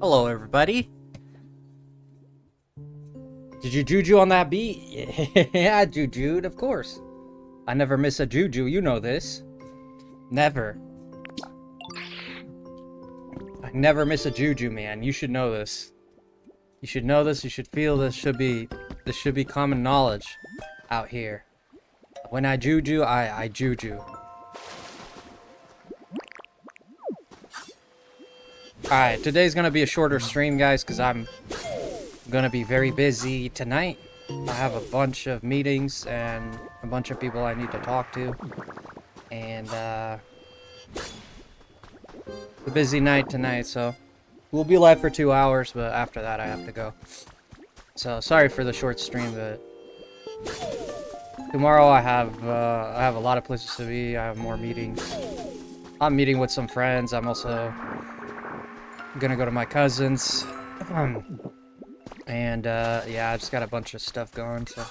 Hello, everybody. Did you juju on that beat? Yeah, jujued, of course. I never miss a juju, you know this. Never. I never miss a juju, man. You should know this. You should know this, you should feel this. This should be common knowledge out here. When I juju, I juju. Alright, today's gonna be a shorter stream, guys, because I'm gonna be very busy tonight. I have a bunch of meetings and a bunch of people I need to talk to. And, a busy night tonight, so we'll be live for 2 hours, but after that I have to go. So, sorry for the short stream, but tomorrow I have a lot of places to be. I have more meetings. I'm meeting with some friends. I'm also gonna go to my cousin's, and yeah, I just got a bunch of stuff going, so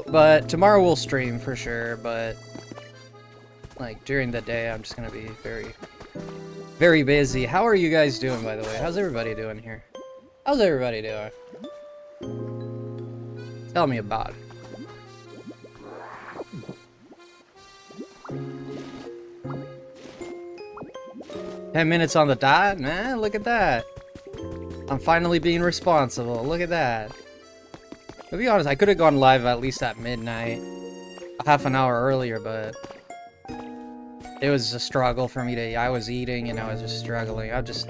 but tomorrow we'll stream for sure, but like during the day I'm just gonna be very busy. How are you guys doing, by the way? How's everybody doing here? How's everybody doing? Tell me about it. 10 minutes on the dot? Man, look at that. I'm finally being responsible. Look at that. To be honest, I could have gone live at least at midnight. Half an hour earlier, but it was a struggle for me to... I was eating and I was just struggling. I've just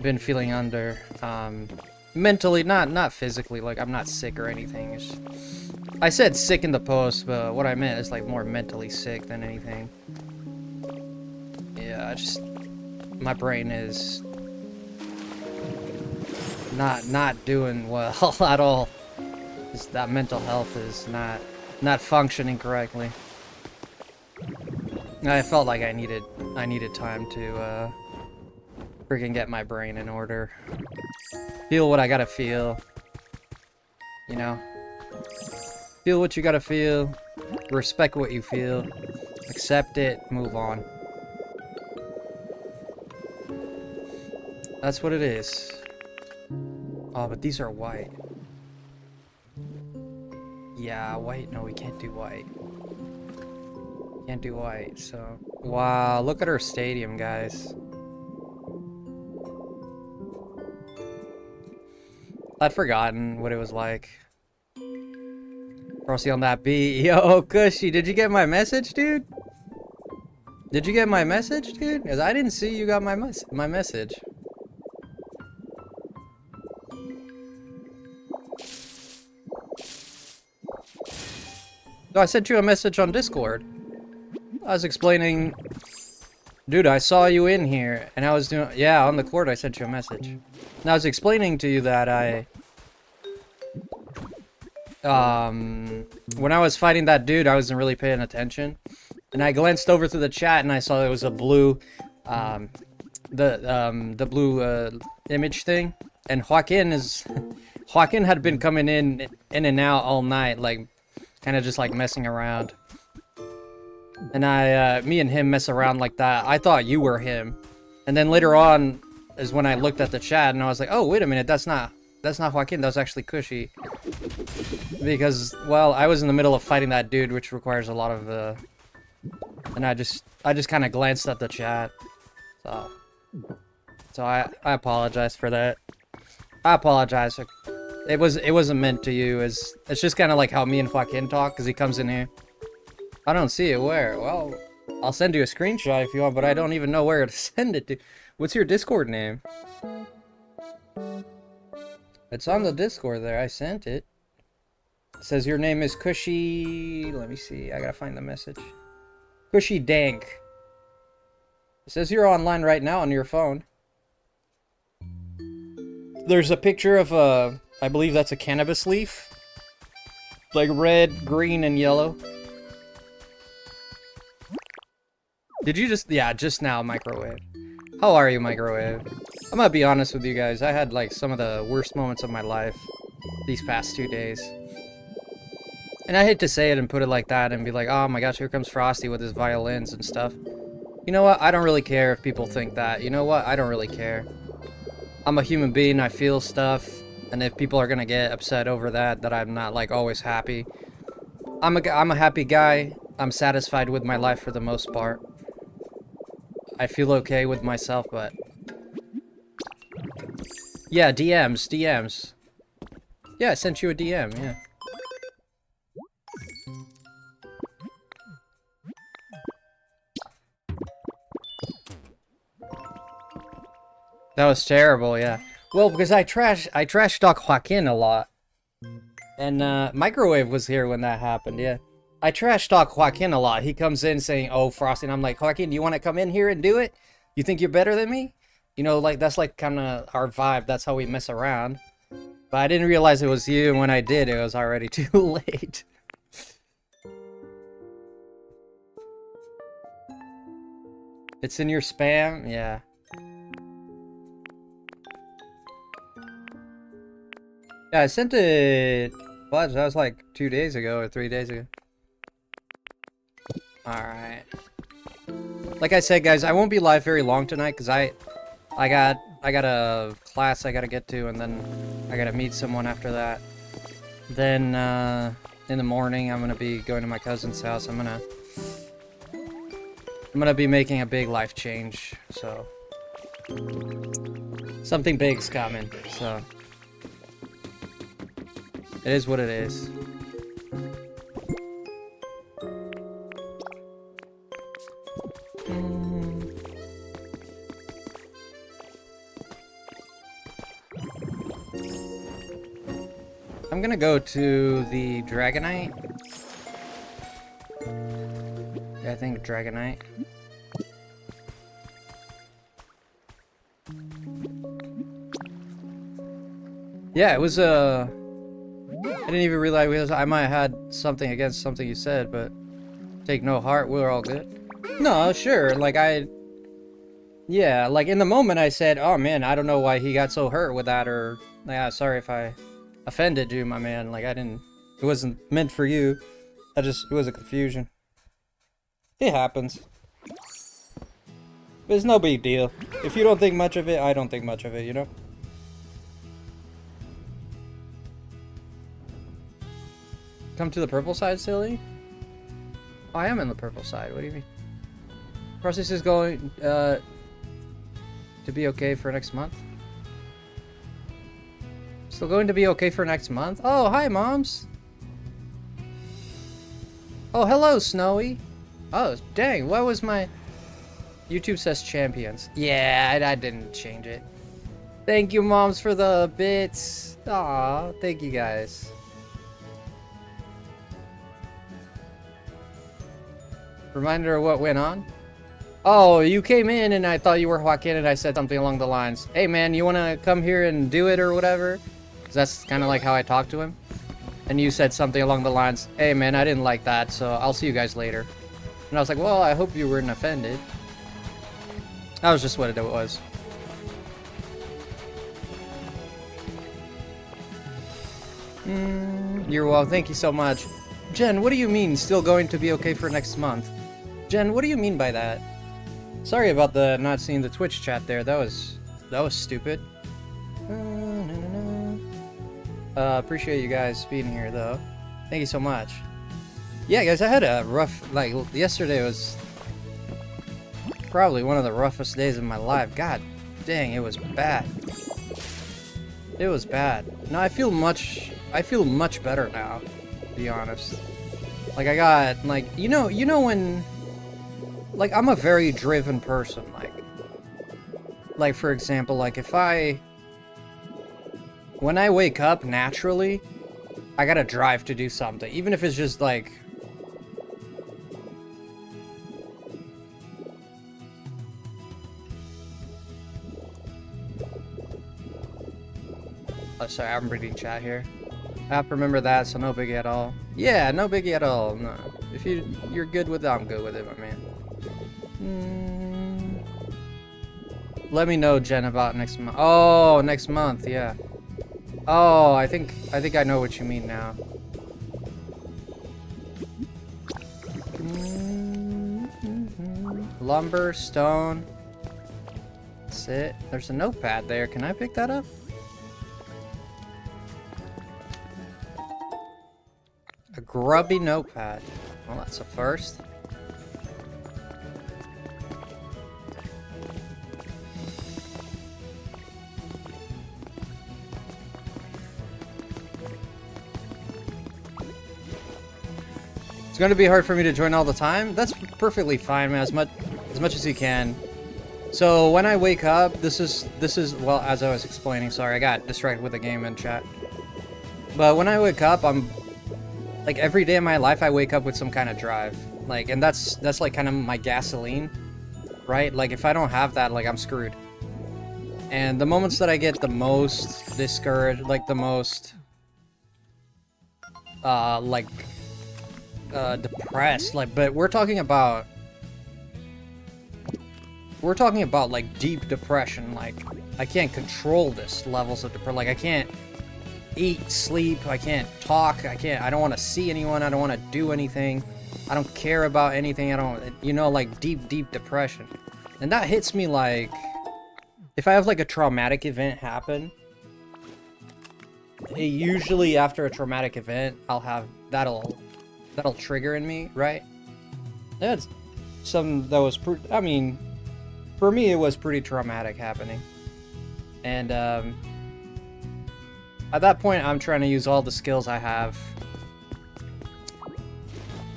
been feeling under. Mentally, not physically. Like, I'm not sick or anything. It's just, I said sick in the post, but what I meant is like more mentally sick than anything. Yeah, I just... my brain is not doing well at all. Just that mental health is not functioning correctly. I felt like I needed time to freaking get my brain in order. Feel what I gotta feel. You know? Feel what you gotta feel. Respect what you feel. Accept it. Move on. That's what it is. Oh, but these are white. Yeah, white. No, we can't do white. Can't do white, so... Wow, look at our stadium, guys. I'd forgotten what it was like. Frosty on that beat. Yo, Cushy, did you get my message, dude? Did you get my message, dude? Because I didn't see you got my message. No, I sent you a message on Discord. I was explaining... Dude, I saw you in here, and I was doing... Yeah, on the court I sent you a message. And I was explaining to you that when I was fighting that dude, I wasn't really paying attention. And I glanced over to the chat, and I saw there was a blue... the blue, image thing. And Joaquin had been coming in and out all night, like... kind of just like messing around. And me and him mess around like that. I thought you were him. And then later on, is when I looked at the chat and I was like, oh, wait a minute, that's not Joaquin, that's actually Cushy. Because, well, I was in the middle of fighting that dude, which requires a lot of, and I just kind of glanced at the chat. So I apologize for that. I apologize. It wasn't meant to you. It's just kind of like how me and Joaquin talk, because he comes in here. I don't see it. Where? Well, I'll send you a screenshot if you want, but I don't even know where to send it to. What's your Discord name? It's on the Discord there. I sent it. It says your name is Cushy. Let me see. I gotta find the message. Cushy Dank. It says you're online right now on your phone. There's a picture of I believe that's a cannabis leaf. Like red, green, and yellow. Did you just... Yeah, just now, Microwave. How are you, Microwave? I'm gonna be honest with you guys. I had, like, some of the worst moments of my life these past 2 days. And I hate to say it and put it like that and be like, oh my gosh, here comes Frosty with his violins and stuff. You know what? I don't really care if people think that. You know what? I don't really care. I'm a human being. I feel stuff. And if people are gonna get upset over that I'm not, like, always happy. I'm a happy guy. I'm satisfied with my life for the most part. I feel okay with myself, but... Yeah, DMs. Yeah, I sent you a DM, yeah. That was terrible, yeah. Well, because I trash talk Joaquin a lot. And, Microwave was here when that happened, yeah. I trash talk Joaquin a lot. He comes in saying, oh, Frosty, and I'm like, Joaquin, do you want to come in here and do it? You think you're better than me? You know, like, that's like kind of our vibe. That's how we mess around. But I didn't realize it was you, and when I did, it was already too late. It's in your spam? Yeah. Yeah, I sent it... What? That was like 2 days ago or 3 days ago. Alright. Like I said, guys, I won't be live very long tonight because I got a class I gotta get to, and then I gotta meet someone after that. Then in the morning I'm gonna be going to my cousin's house. I'm gonna be making a big life change, so something big's coming, so it is what it is. I'm gonna go to the Dragonite. Yeah, I think Dragonite. Yeah, it was I didn't even realize I might have had something against something you said, but take no heart, we're all good. No, sure, like yeah, like in the moment I said, oh man, I don't know why he got so hurt with that, or yeah, sorry if I offended you, my man. Like it wasn't meant for you. It was a confusion. It happens. But it's no big deal. If you don't think much of it, I don't think much of it, you know? Come to the purple side, silly? Oh, I am in the purple side. What do you mean? Process is going to be okay for next month. Still going to be okay for next month? Oh, hi, moms. Oh, hello, Snowy. Oh, dang. What was my... YouTube says champions. Yeah, I didn't change it. Thank you, moms, for the bits. Aw, thank you, guys. Reminder of what went on? Oh, you came in and I thought you were Joaquin and I said something along the lines, hey man, you want to come here and do it or whatever? Because that's kind of like how I talked to him. And you said something along the lines, hey man, I didn't like that, so I'll see you guys later. And I was like, well, I hope you weren't offended. That was just what it was. You're well, thank you so much. Jen, what do you mean still going to be okay for next month? Jen, what do you mean by that? Sorry about the not seeing the Twitch chat there. That was was stupid. Appreciate you guys being here though. Thank you so much. Yeah, guys, I had a rough, like, yesterday was probably one of the roughest days of my life. God dang, it was bad. It was bad. No, I feel much better now, to be honest. Like, I got, like, you know when, like, I'm a very driven person, like, for example, like, when I wake up naturally, I gotta drive to do something, even if it's just, like, oh, sorry, I'm reading chat here. I have to remember that, so no biggie at all. Yeah, no biggie at all. No. If you're good with it, I'm good with it, my man. Let me know, Jen, about next month. Oh, next month, yeah. Oh, I think I know what you mean now. Lumber, stone. That's it. There's a notepad there. Can I pick that up? A grubby notepad. Well, that's a first. It's going to be hard for me to join all the time. That's perfectly fine, man. As much as you can. So when I wake up, this is well, as I was explaining. Sorry, I got distracted with the game in chat. But when I wake up, I'm like every day of my life, I wake up with some kind of drive. Like, and that's like kind of my gasoline, right? Like if I don't have that, like I'm screwed. And the moments that I get the most discouraged, like the most, depressed, like, but we're talking about like deep depression. Like I can't control this levels of depression. Like I can't eat, sleep, I can't talk, I don't want to see anyone, I don't want to do anything, I don't care about anything, I don't, you know, like deep depression. And that hits me like if I have like a traumatic event happen, usually after a traumatic event I'll have that'll trigger in me, right? That's something that was I mean, for me it was pretty traumatic happening. And at that point I'm trying to use all the skills I have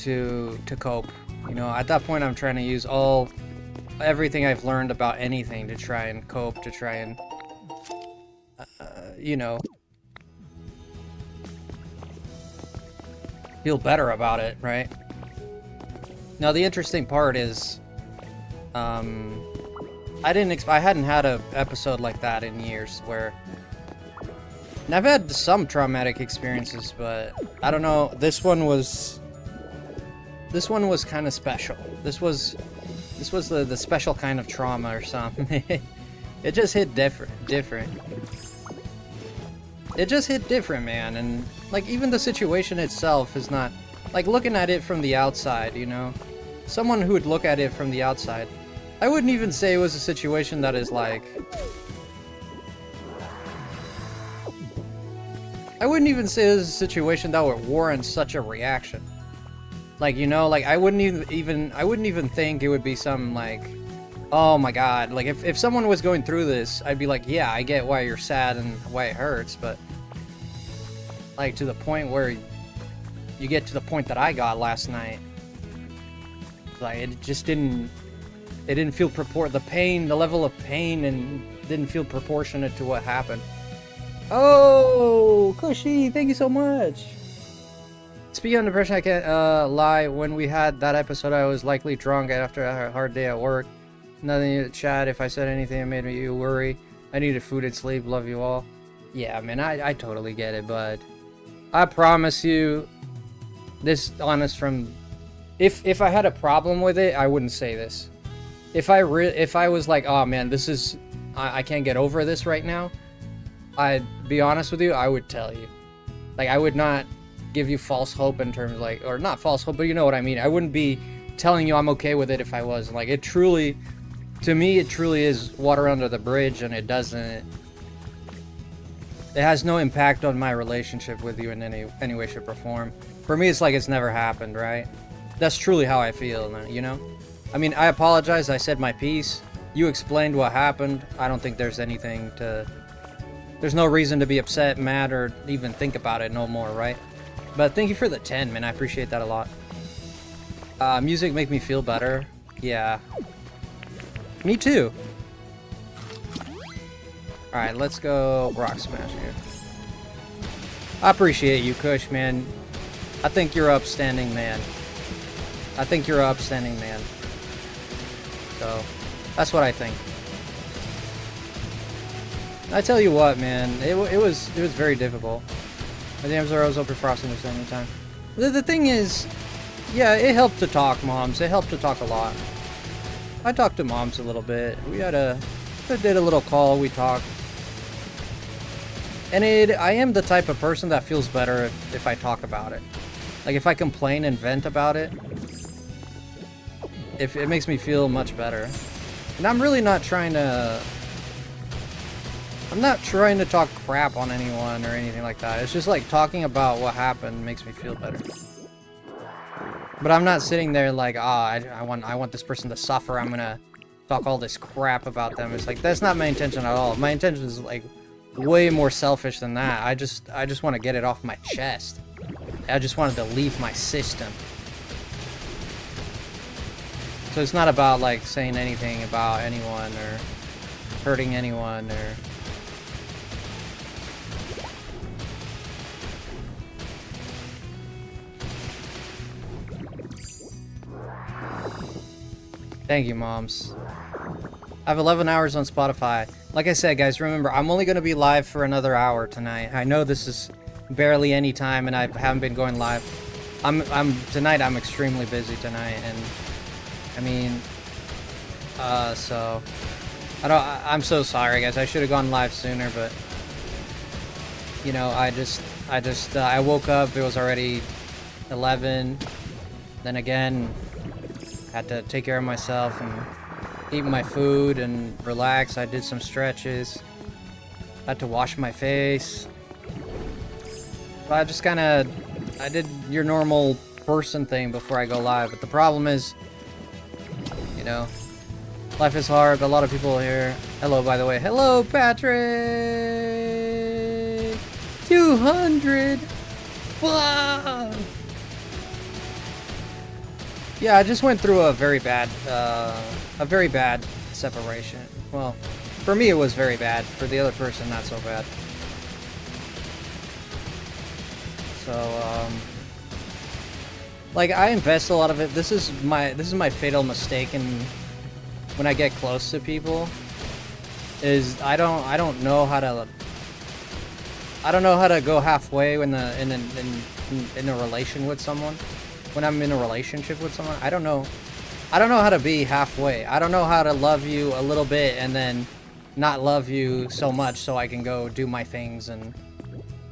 to cope. You know, at that point I'm trying to use everything I've learned about anything to try and cope, to try and you know, feel better about it, right? Now the interesting part is I hadn't had an episode like that in years where, and I've had some traumatic experiences, but I don't know, this one was kind of special. This was the special kind of trauma or something. It just hit different. It just hit different, man. And like even the situation itself is not, like, looking at it from the outside, you know, someone who would look at it from the outside, I wouldn't even say it was a situation that is like, I wouldn't even say it was a situation that would warrant such a reaction. Like, you know, like I wouldn't even think it would be some like, oh my god, like if someone was going through this, I'd be like, yeah, I get why you're sad and why it hurts, but like to the point where you get to the point that I got last night, like it just didn't feel the level of pain and didn't feel proportionate to what happened. Oh, Cushy, thank you so much. Speaking of depression, I can't lie. When we had that episode, I was likely drunk after a hard day at work. Nothing in the chat. If I said anything that made you worry, I needed food and sleep. Love you all. Yeah, man, I totally get it, but I promise you, this honest from, if I had a problem with it, I wouldn't say this. If I was like, oh man, this is, I can't get over this right now, I'd be honest with you, I would tell you. Like, I would not give you false hope in terms of like, or not false hope, but you know what I mean. I wouldn't be telling you I'm okay with it if I was. Like, it truly, To me, it truly is water under the bridge, and it doesn't. It has no impact on my relationship with you in any way, shape, or form. For me, it's like it's never happened, right? That's truly how I feel, you know? I mean, I apologize. I said my piece. You explained what happened. I don't think there's anything to... There's no reason to be upset, mad, or even think about it no more, right? But thank you for the 10, man. I appreciate that a lot. Music make me feel better. Yeah. Me too. Alright, let's go Rock Smash here. I appreciate you, Kush, man. I think you're an upstanding man. I think you're an upstanding man. So, that's what I think. I tell you what, man, it was very difficult. My damn Zoro's open Frosty at the same time. The thing is, yeah, it helped to talk, moms. It helped to talk a lot. I talked to moms a little bit. We did a little call. We talked. And I am the type of person that feels better if I talk about it. Like, if I complain and vent about it, if it makes me feel much better. And I'm really not trying to... I'm not trying to talk crap on anyone or anything like that. It's just like talking about what happened makes me feel better. But I'm not sitting there like, I want this person to suffer. I'm gonna talk all this crap about them. It's like, that's not my intention at all. My intention is like way more selfish than that. I just want to get it off my chest. I just wanted to leave my system. So it's not about like saying anything about anyone or hurting anyone or... Thank you, moms. I have 11 hours on Spotify. Like I said, guys, remember, I'm only going to be live for another hour tonight. I know this is barely any time, and I haven't been going live. Tonight, I'm extremely busy tonight, and I mean, so I'm so sorry, guys. I should have gone live sooner, but you know, I woke up. It was already 11. Then again, had to take care of myself and eat my food and relax. I did some stretches. Had to wash my face. But I did your normal person thing before I go live. But the problem is, you know, life is hard. A lot of people here. Hello, by the way. Hello, Patrick. 200. Wow. Yeah, I just went through a very bad separation. Well, for me it was very bad. For the other person, not so bad. So, like, I invest a lot of it. This is my fatal mistake, and when I get close to people, is I don't know how to go halfway in a relation with someone. When I'm in a relationship with someone, I don't know how to be halfway. I don't know how to love you a little bit and then not love you so much so I can go do my things. And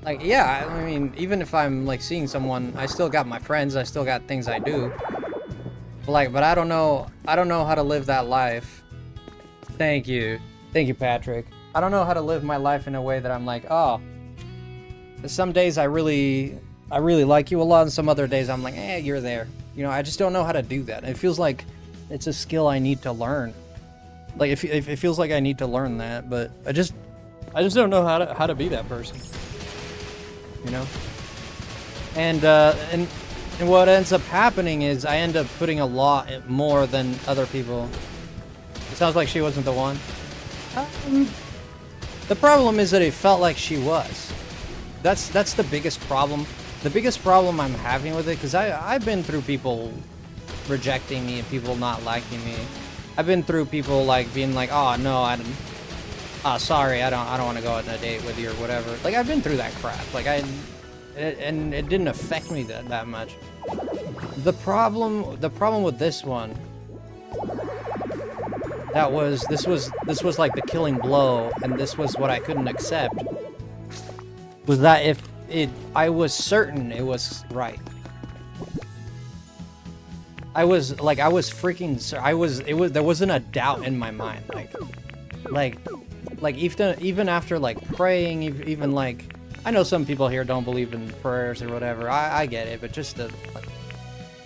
like, yeah, I mean, even if I'm like seeing someone, I still got my friends, I still got things I do. But I don't know how to live that life. Thank you, Patrick. I don't know how to live my life in a way that I'm like, oh, some days I really like you a lot, and some other days I'm like, you're there. You know, I just don't know how to do that. It feels like it's a skill I need to learn. Like, if it feels like I need to learn that, but I just don't know how to be that person. You know? And what ends up happening is I end up putting a lot more than other people. It sounds like she wasn't the one. The problem is that it felt like she was. That's the biggest problem. The biggest problem I'm having with it, because I've been through people rejecting me and people not liking me. I've been through people like being like, oh no, sorry, I don't want to go on a date with you or whatever. Like, I've been through that crap. Like, and it didn't affect me that much. The problem with this one, this was like the killing blow, and this was what I couldn't accept, was that I was certain it was right. I was freaking, there wasn't a doubt in my mind. Like even after like praying, even like, I know some people here don't believe in prayers or whatever. I get it, but just to, like,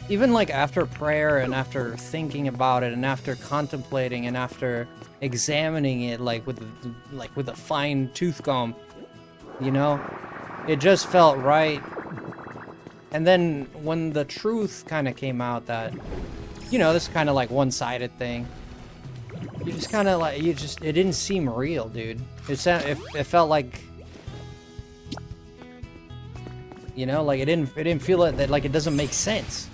even like after prayer and after thinking about it and after contemplating and after examining it like with a fine tooth comb, you know, it just felt right. And then when the truth kind of came out that, you know, this kind of like one-sided thing, you just kind of like, it didn't seem real, dude. It felt like, you know, like it didn't feel that, like it doesn't make sense.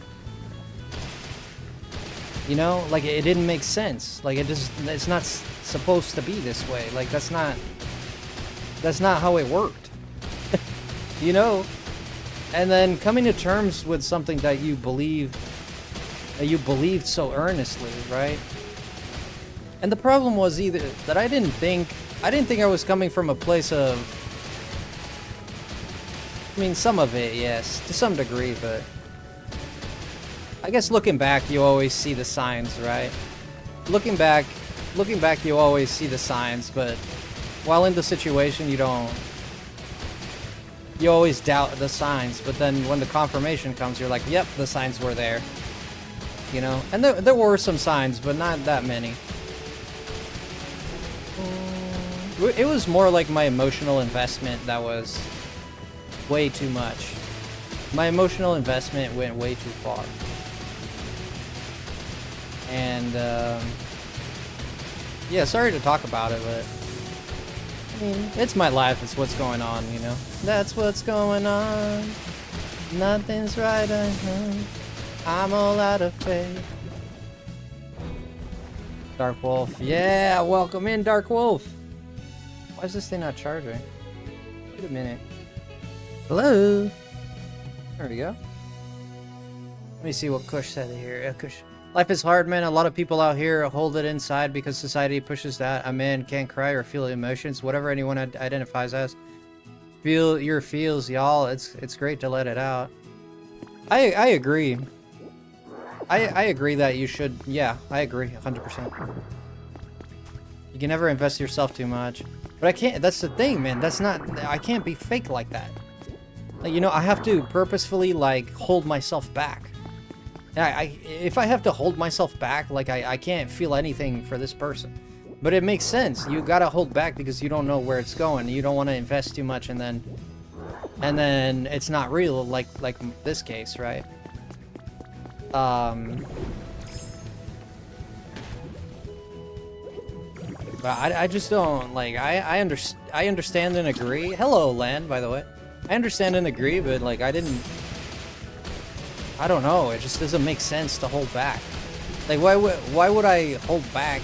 You know, like it didn't make sense. Like it's not supposed to be this way. Like that's not how it worked. You know? And then coming to terms with something that you believed so earnestly, right? And the problem was either that I didn't think I was coming from a place of, I mean, some of it, yes, to some degree, but I guess looking back, you always see the signs, right? Looking back, you always see the signs, but while in the situation, you always doubt the signs, but then when the confirmation comes, you're like, yep, the signs were there. You know? And there were some signs, but not that many. It was more like my emotional investment that was way too much. My emotional investment went way too far. And, yeah, sorry to talk about it, but I mean, it's my life, it's what's going on, you know? That's what's going on. Nothing's right, I know. I'm all out of faith. Dark Wolf. Yeah, welcome in, Dark Wolf. Why is this thing not charging? Wait a minute. Hello? There we go. Let me see what Kush said here. Kush. Life is hard, man. A lot of people out here hold it inside because society pushes that a man can't cry or feel emotions, whatever anyone identifies as. Feel your feels, y'all. It's great to let it out. I agree. I agree that you should. Yeah, I agree 100%. You can never invest yourself too much. But I can't. That's the thing, man. That's not. I can't be fake like that. Like, you know, I have to purposefully like hold myself back. If I have to hold myself back, like I can't feel anything for this person. But it makes sense. You gotta hold back because you don't know where it's going. You don't want to invest too much, and then it's not real, like this case, right? But I just don't like. I understand and agree. Hello, Land, by the way. I understand and agree, but like I don't know. It just doesn't make sense to hold back. Like why would I hold back,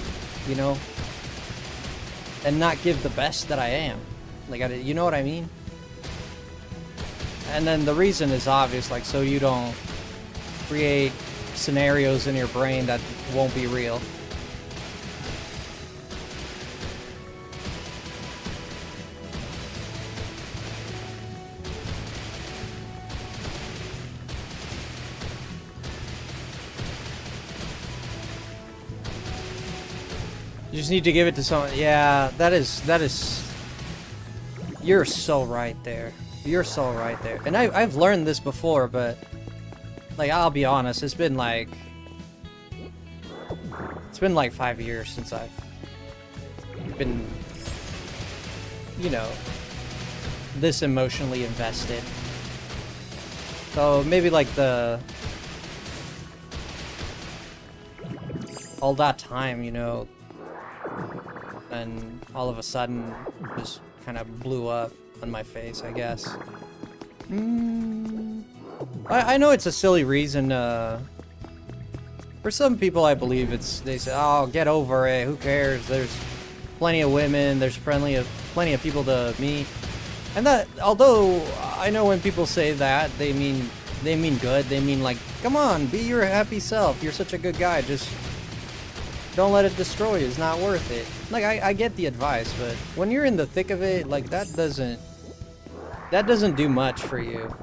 you know, and not give the best that I am? Like you know what I mean? And then the reason is obvious, like so you don't create scenarios in your brain that won't be real. You just need to give it to someone. Yeah, that is. You're so right there. You're so right there. And I've learned this before, but like I'll be honest, it's been like 5 years since I've been, you know, this emotionally invested. So maybe like all that time, you know. And all of a sudden, just kind of blew up on my face, I guess. I know it's a silly reason. For some people, I believe they say, "Oh, get over it. Who cares? There's plenty of women. There's plenty of people to meet." And that, although I know when people say that, they mean good. They mean like, "Come on, be your happy self. You're such a good guy. Just don't let it destroy you. It's not worth it." Like I get the advice, but when you're in the thick of it, like that doesn't do much for you.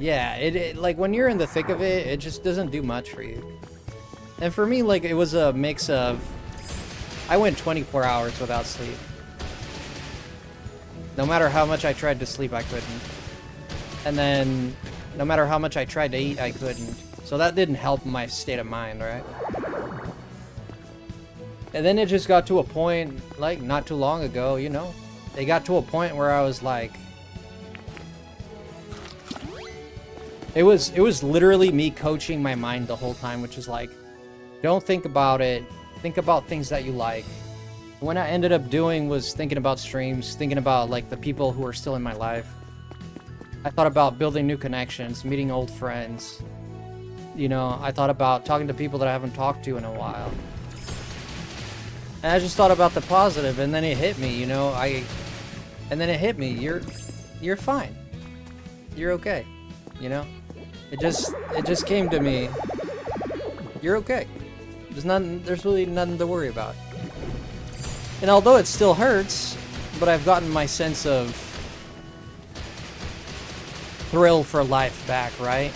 Yeah, it like when you're in the thick of it, it just doesn't do much for you. And for me, like, it was a mix of, I went 24 hours without sleep. No matter how much I tried to sleep, I couldn't. And then, no matter how much I tried to eat, I couldn't. So that didn't help my state of mind, right? And then it just got to a point, like, not too long ago, you know? It got to a point where I was like... It was literally me coaching my mind the whole time, which is like, don't think about it. Think about things that you like. What I ended up doing was thinking about streams, thinking about, like, the people who are still in my life. I thought about building new connections, meeting old friends. You know, I thought about talking to people that I haven't talked to in a while. And I just thought about the positive, and then it hit me, you know, and then it hit me, you're fine. You're okay, you know? It just came to me. You're okay. There's really nothing to worry about. And although it still hurts, but I've gotten my sense of thrill for life back, right?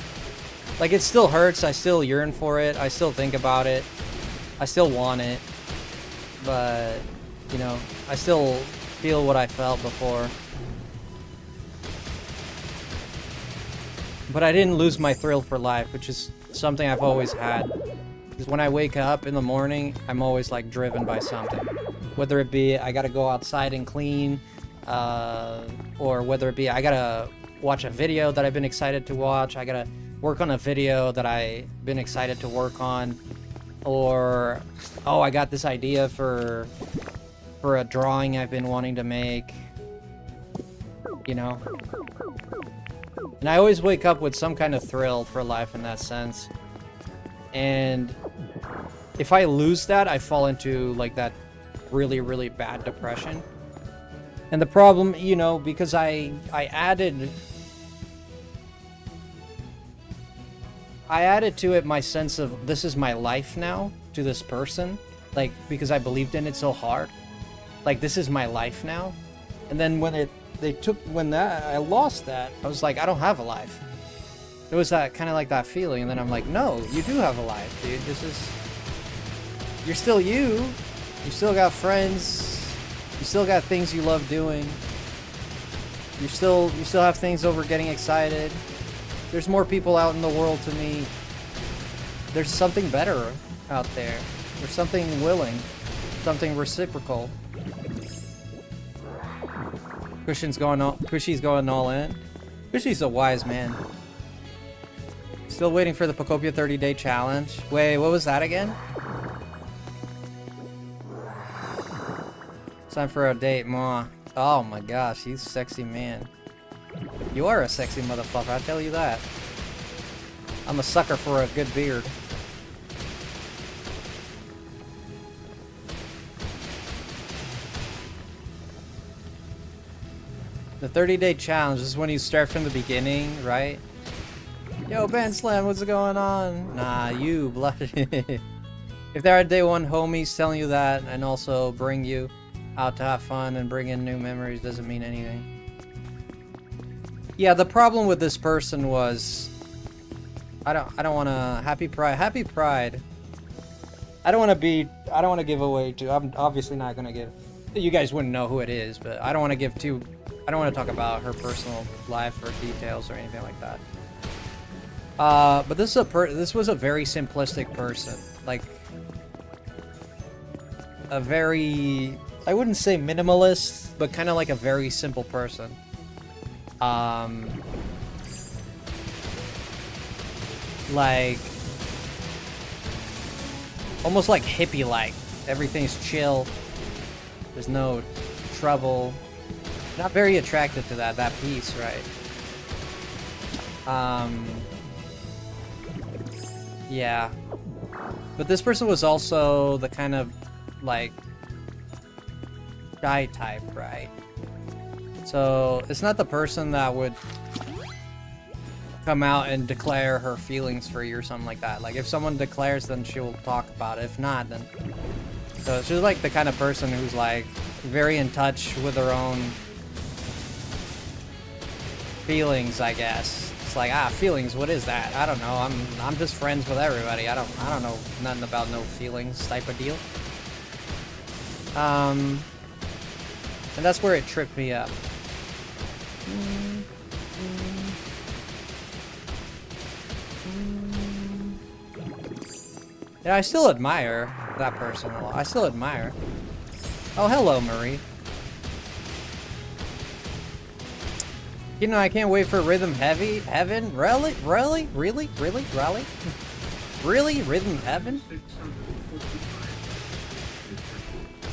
Like, it still hurts, I still yearn for it, I still think about it, I still want it, but, you know, I still feel what I felt before. But I didn't lose my thrill for life, which is something I've always had. Because when I wake up in the morning, I'm always, like, driven by something. Whether it be I gotta go outside and clean, or whether it be I gotta watch a video that I've been excited to watch, I gotta work on a video that I've been excited to work on, or, oh, I got this idea for a drawing I've been wanting to make, you know? And I always wake up with some kind of thrill for life in that sense. And if I lose that, I fall into, like, that really, really bad depression. And the problem, you know, because I added to it my sense of this is my life now to this person, like, because I believed in it so hard, like, this is my life now. And then when I lost that, I was like, I don't have a life. It was that kind of like that feeling, and then I'm like, no, you do have a life, dude. You're still you. You still got friends. You still got things you love doing. You still have things over getting excited. There's more people out in the world to meet. There's something better out there. There's something willing. Something reciprocal. Cushy's going all in. Cushy's a wise man. Still waiting for the Pokopia 30-day challenge. Wait, what was that again? Time for a date, ma. Oh my gosh, he's a sexy man. You are a sexy motherfucker, I tell you that. I'm a sucker for a good beard. The 30-day challenge is when you start from the beginning, right? Yo, Ben Slam, what's going on? Nah, you bloody. If there are day one homies telling you that and also bring you out to have fun and bring in new memories, doesn't mean anything. Yeah, the problem with this person was I don't want to Happy Pride. I don't want to give away to. I'm obviously not going to give. You guys wouldn't know who it is, but I don't want to give too. I don't want to talk about her personal life or details or anything like that. But this was a very simplistic person, like a very, I wouldn't say minimalist, but kind of like a very simple person. Like almost like hippie-like. Everything's chill. There's no trouble. Not very attracted to that piece, right? Yeah. But this person was also the kind of, like, shy type, right? So, it's not the person that would come out and declare her feelings for you or something like that. Like, if someone declares, then she will talk about it. If not, then... So, she's like the kind of person who's, like, very in touch with her own feelings, I guess. It's like, feelings, what is that? I don't know. I'm just friends with everybody. I don't know nothing about no feelings type of deal. And that's where it tripped me up. Yeah, I still admire that person a lot. I still admire. Oh, hello, Marie. You know, I can't wait for Rhythm Heaven. Really? Really? Really? Really? Really? Really? Rhythm Heaven?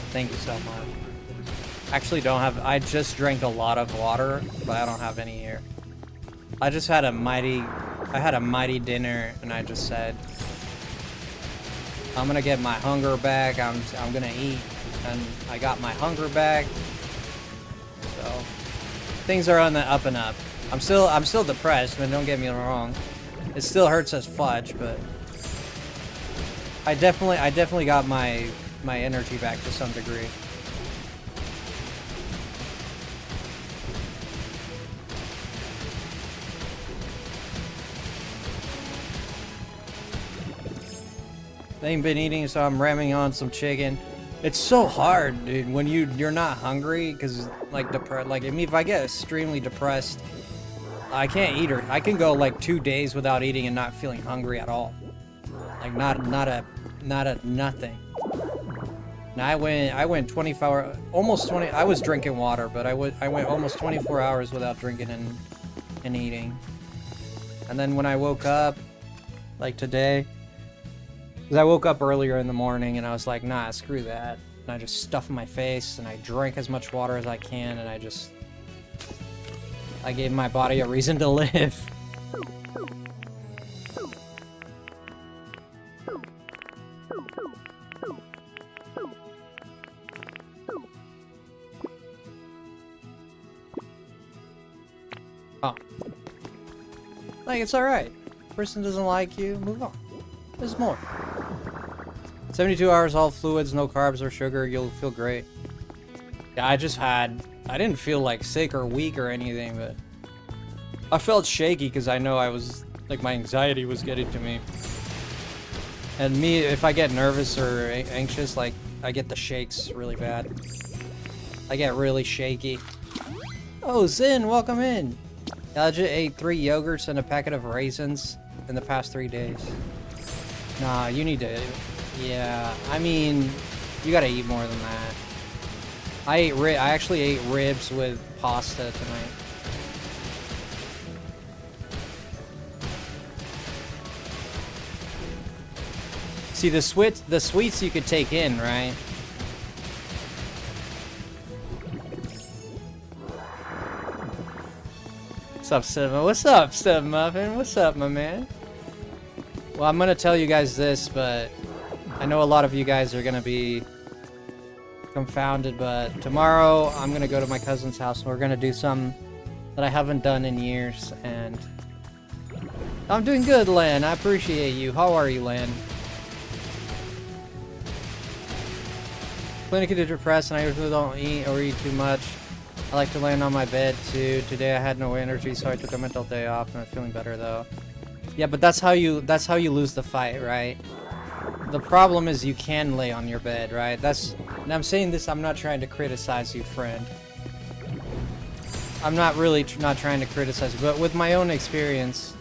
Thank you so much. Actually don't have, I just drank a lot of water, but I don't have any here. I just had a mighty dinner, and I just said, I'm gonna get my hunger back, I'm gonna eat, and I got my hunger back. So, things are on the up and up. I'm still depressed, but don't get me wrong. It still hurts as fudge, but I definitely got my energy back to some degree. I ain't been eating, so I'm ramming on some chicken. It's so hard, dude, when you're not hungry, because like if I get extremely depressed, I can't eat, or I can go like 2 days without eating and not feeling hungry at all. Like not a nothing. Now I went 24 almost 20. I was drinking water, but I went almost 24 hours without drinking and eating. And then when I woke up, like today, because I woke up earlier in the morning and I was like, nah, screw that. And I just stuffed my face and I drank as much water as I can, and I gave my body a reason to live. Oh. Like, it's alright. Person doesn't like you, move on. There's more. 72 hours, all fluids, no carbs or sugar, you'll feel great. Yeah, I didn't feel like sick or weak or anything, but I felt shaky because I know I was, like, my anxiety was getting to me. And me, if I get nervous or anxious, like, I get the shakes really bad. I get really shaky. Oh, Zin, welcome in. I just ate 3 yogurts and a packet of raisins in the past 3 days. Nah, you need to... Yeah, I mean, you gotta eat more than that. I actually ate ribs with pasta tonight. See, the sweets you could take in, right? What's up, Cinnamon? What's up, Cinnamon Muffin? What's up, my man? Well, I'm gonna tell you guys this, but I know a lot of you guys are gonna be confounded, but tomorrow I'm gonna go to my cousin's house and we're gonna do something that I haven't done in years, and I'm doing good, Len. I appreciate you. How are you, Len? Clinically depressed, and I usually don't eat or eat too much. I like to lay on my bed too. Today I had no energy, so I took a mental day off, and I'm feeling better though. Yeah, but that's how you lose the fight, right? The problem is you can lay on your bed, right? And I'm saying this, I'm not trying to criticize you, friend. I'm not really not trying to criticize you, but with my own experience,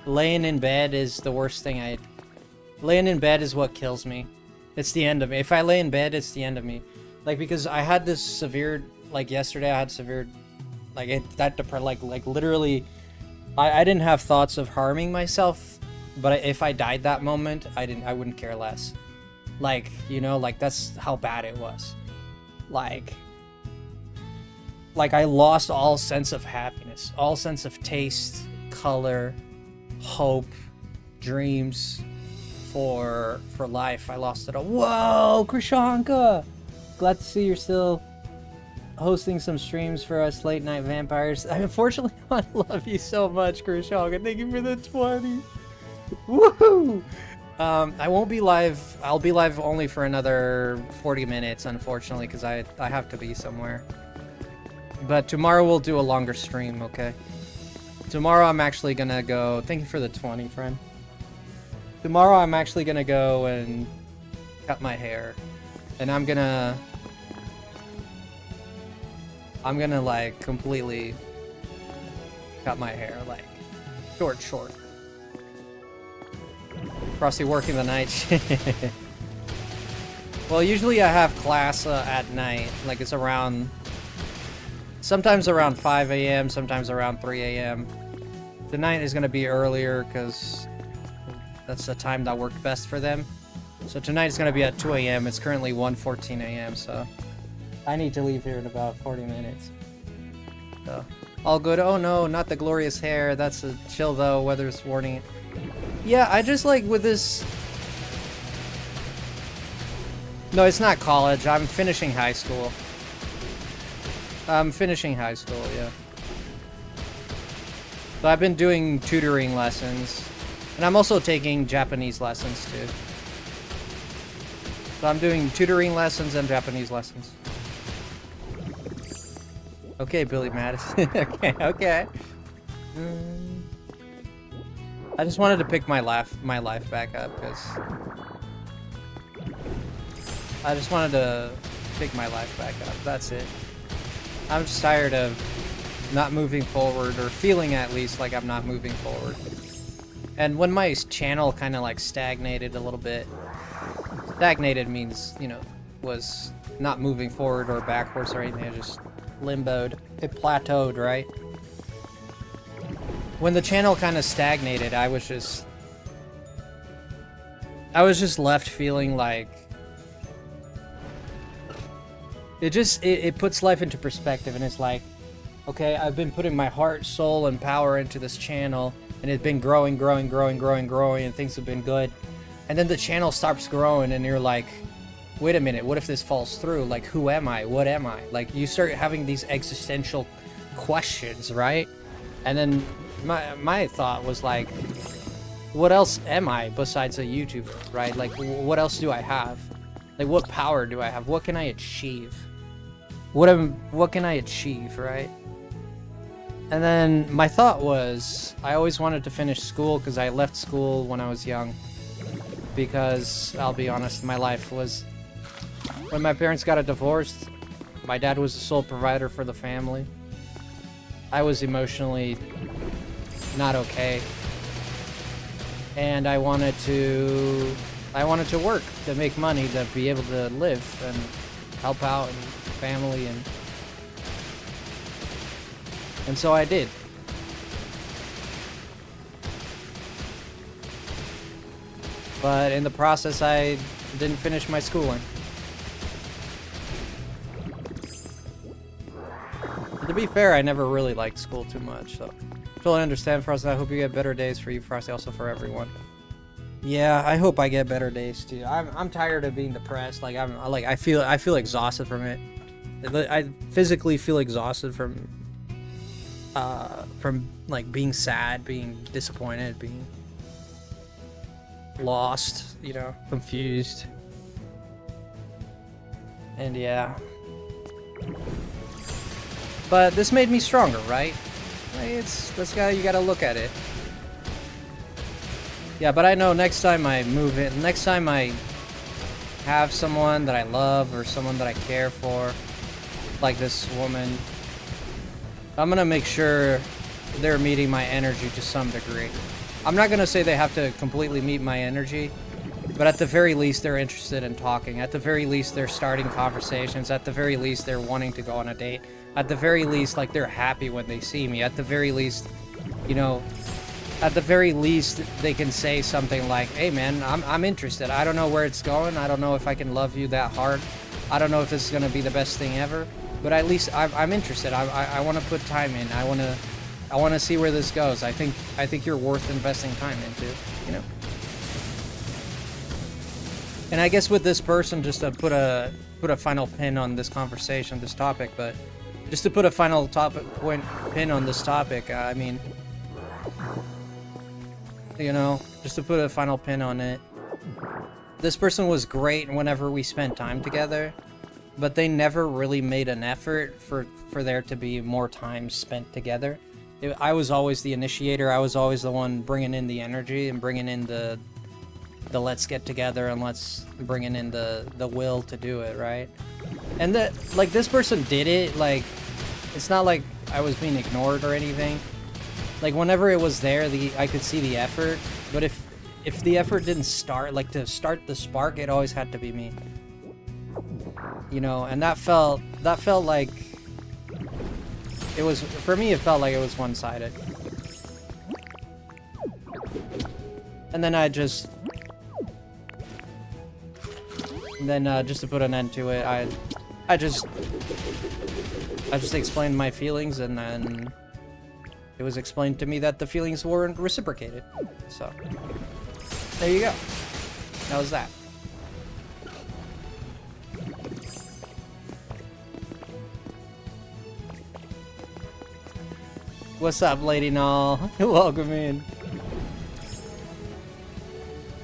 laying in bed is the worst thing. Laying in bed is what kills me. It's the end of me. If I lay in bed, it's the end of me. Like, because I had this severe, like yesterday I had severe, like literally, I didn't have thoughts of harming myself, but if I died that moment, I wouldn't care less. Like, you know, like that's how bad it was. Like I lost all sense of happiness, all sense of taste, color, hope, dreams for life. I lost it all. Whoa, Krishanka! Glad to see you're still hosting some streams for us late night vampires. Unfortunately, I love you so much, Krishanka. Thank you for the 20. Woohoo! I won't be live. I'll be live only for another 40 minutes, unfortunately, because I have to be somewhere. But tomorrow we'll do a longer stream, okay? Tomorrow I'm actually gonna go... Thank you for the 20, friend. Tomorrow I'm actually gonna go and cut my hair. And I'm gonna, like, completely cut my hair, like, short. Frosty working the night shift. Well, usually I have class at night. Like, it's around... Sometimes around 5 a.m., sometimes around 3 a.m. Tonight is going to be earlier, because that's the time that worked best for them. So tonight is going to be at 2 a.m. It's currently 1:14 a.m., so... I need to leave here in about 40 minutes. So, all good. Oh no, not the glorious hair. That's a chill though, weather's warning. Yeah, I just like with this... No, it's not college. I'm finishing high school. I'm finishing high school, yeah. So I've been doing tutoring lessons. And I'm also taking Japanese lessons too. So I'm doing tutoring lessons and Japanese lessons. Okay, Billy Madison. okay. I just wanted to pick my life back up, because... I just wanted to pick my life back up. That's it. I'm just tired of not moving forward, or feeling at least like I'm not moving forward. And when my channel kind of like stagnated a little bit, stagnated means, you know, was not moving forward or backwards or anything, it just limboed. It plateaued, right? When the channel kind of stagnated, I was just left feeling like it puts life into perspective, and it's like, okay, I've been putting my heart, soul, and power into this channel, and it's been growing, and things have been good. And then the channel stops growing, and you're like, wait a minute, what if this falls through? Like, who am I? What am I? Like, you start having these existential questions, right? And then my thought was like, what else am I besides a YouTuber, right? Like, what else do I have? Like, what power do I have? What can I achieve? What can I achieve, right? And then my thought was, I always wanted to finish school, because I left school when I was young. Because, I'll be honest, my life was... When my parents got divorced, my dad was the sole provider for the family. I was emotionally not okay. And I wanted to work, to make money, to be able to live and help out and family, and so I did. But in the process, I didn't finish my schooling. But to be fair, I never really liked school too much, so totally understand, Frosty. I hope you get better days for you, Frosty, also for everyone. Yeah, I hope I get better days too. I'm tired of being depressed. Like I feel exhausted from it. I physically feel exhausted from like being sad, being disappointed, being lost, you know, confused. And yeah. But this made me stronger, right? That's how you gotta look at it. Yeah, but I know next time I move in, next time I have someone that I love or someone that I care for, like this woman, I'm gonna make sure they're meeting my energy to some degree. I'm not gonna say they have to completely meet my energy, but at the very least they're interested in talking. At the very least they're starting conversations. At the very least they're wanting to go on a date. At the very least, like, they're happy when they see me. At the very least, you know, at the very least they can say something like, hey man, I'm interested. I don't know where it's going. I don't know if I can love you that hard. I don't know if this is gonna be the best thing ever, but at least I'm interested. I want to put time in. I want to see where this goes. I think you're worth investing time into, you know. And I guess with this person, just to put a final pin on this conversation, this topic, but just to put a final pin on this topic, I mean, you know, just to put a final pin on it, this person was great whenever we spent time together, but they never really made an effort for there to be more time spent together. I was always the initiator. I was always the one bringing in the energy and bringing in the let's get together and let's bringing in the will to do it, right? And like this person did it. Like, it's not like I was being ignored or anything. Like, whenever it was there, I could see the effort. But if the effort didn't start, like to start the spark, it always had to be me. You know, and that felt like it was, for me, it felt like it was one-sided. And then just to put an end to it, I just explained my feelings, and then it was explained to me that the feelings weren't reciprocated. So there you go. That was that. What's up, Lady Null? Welcome in.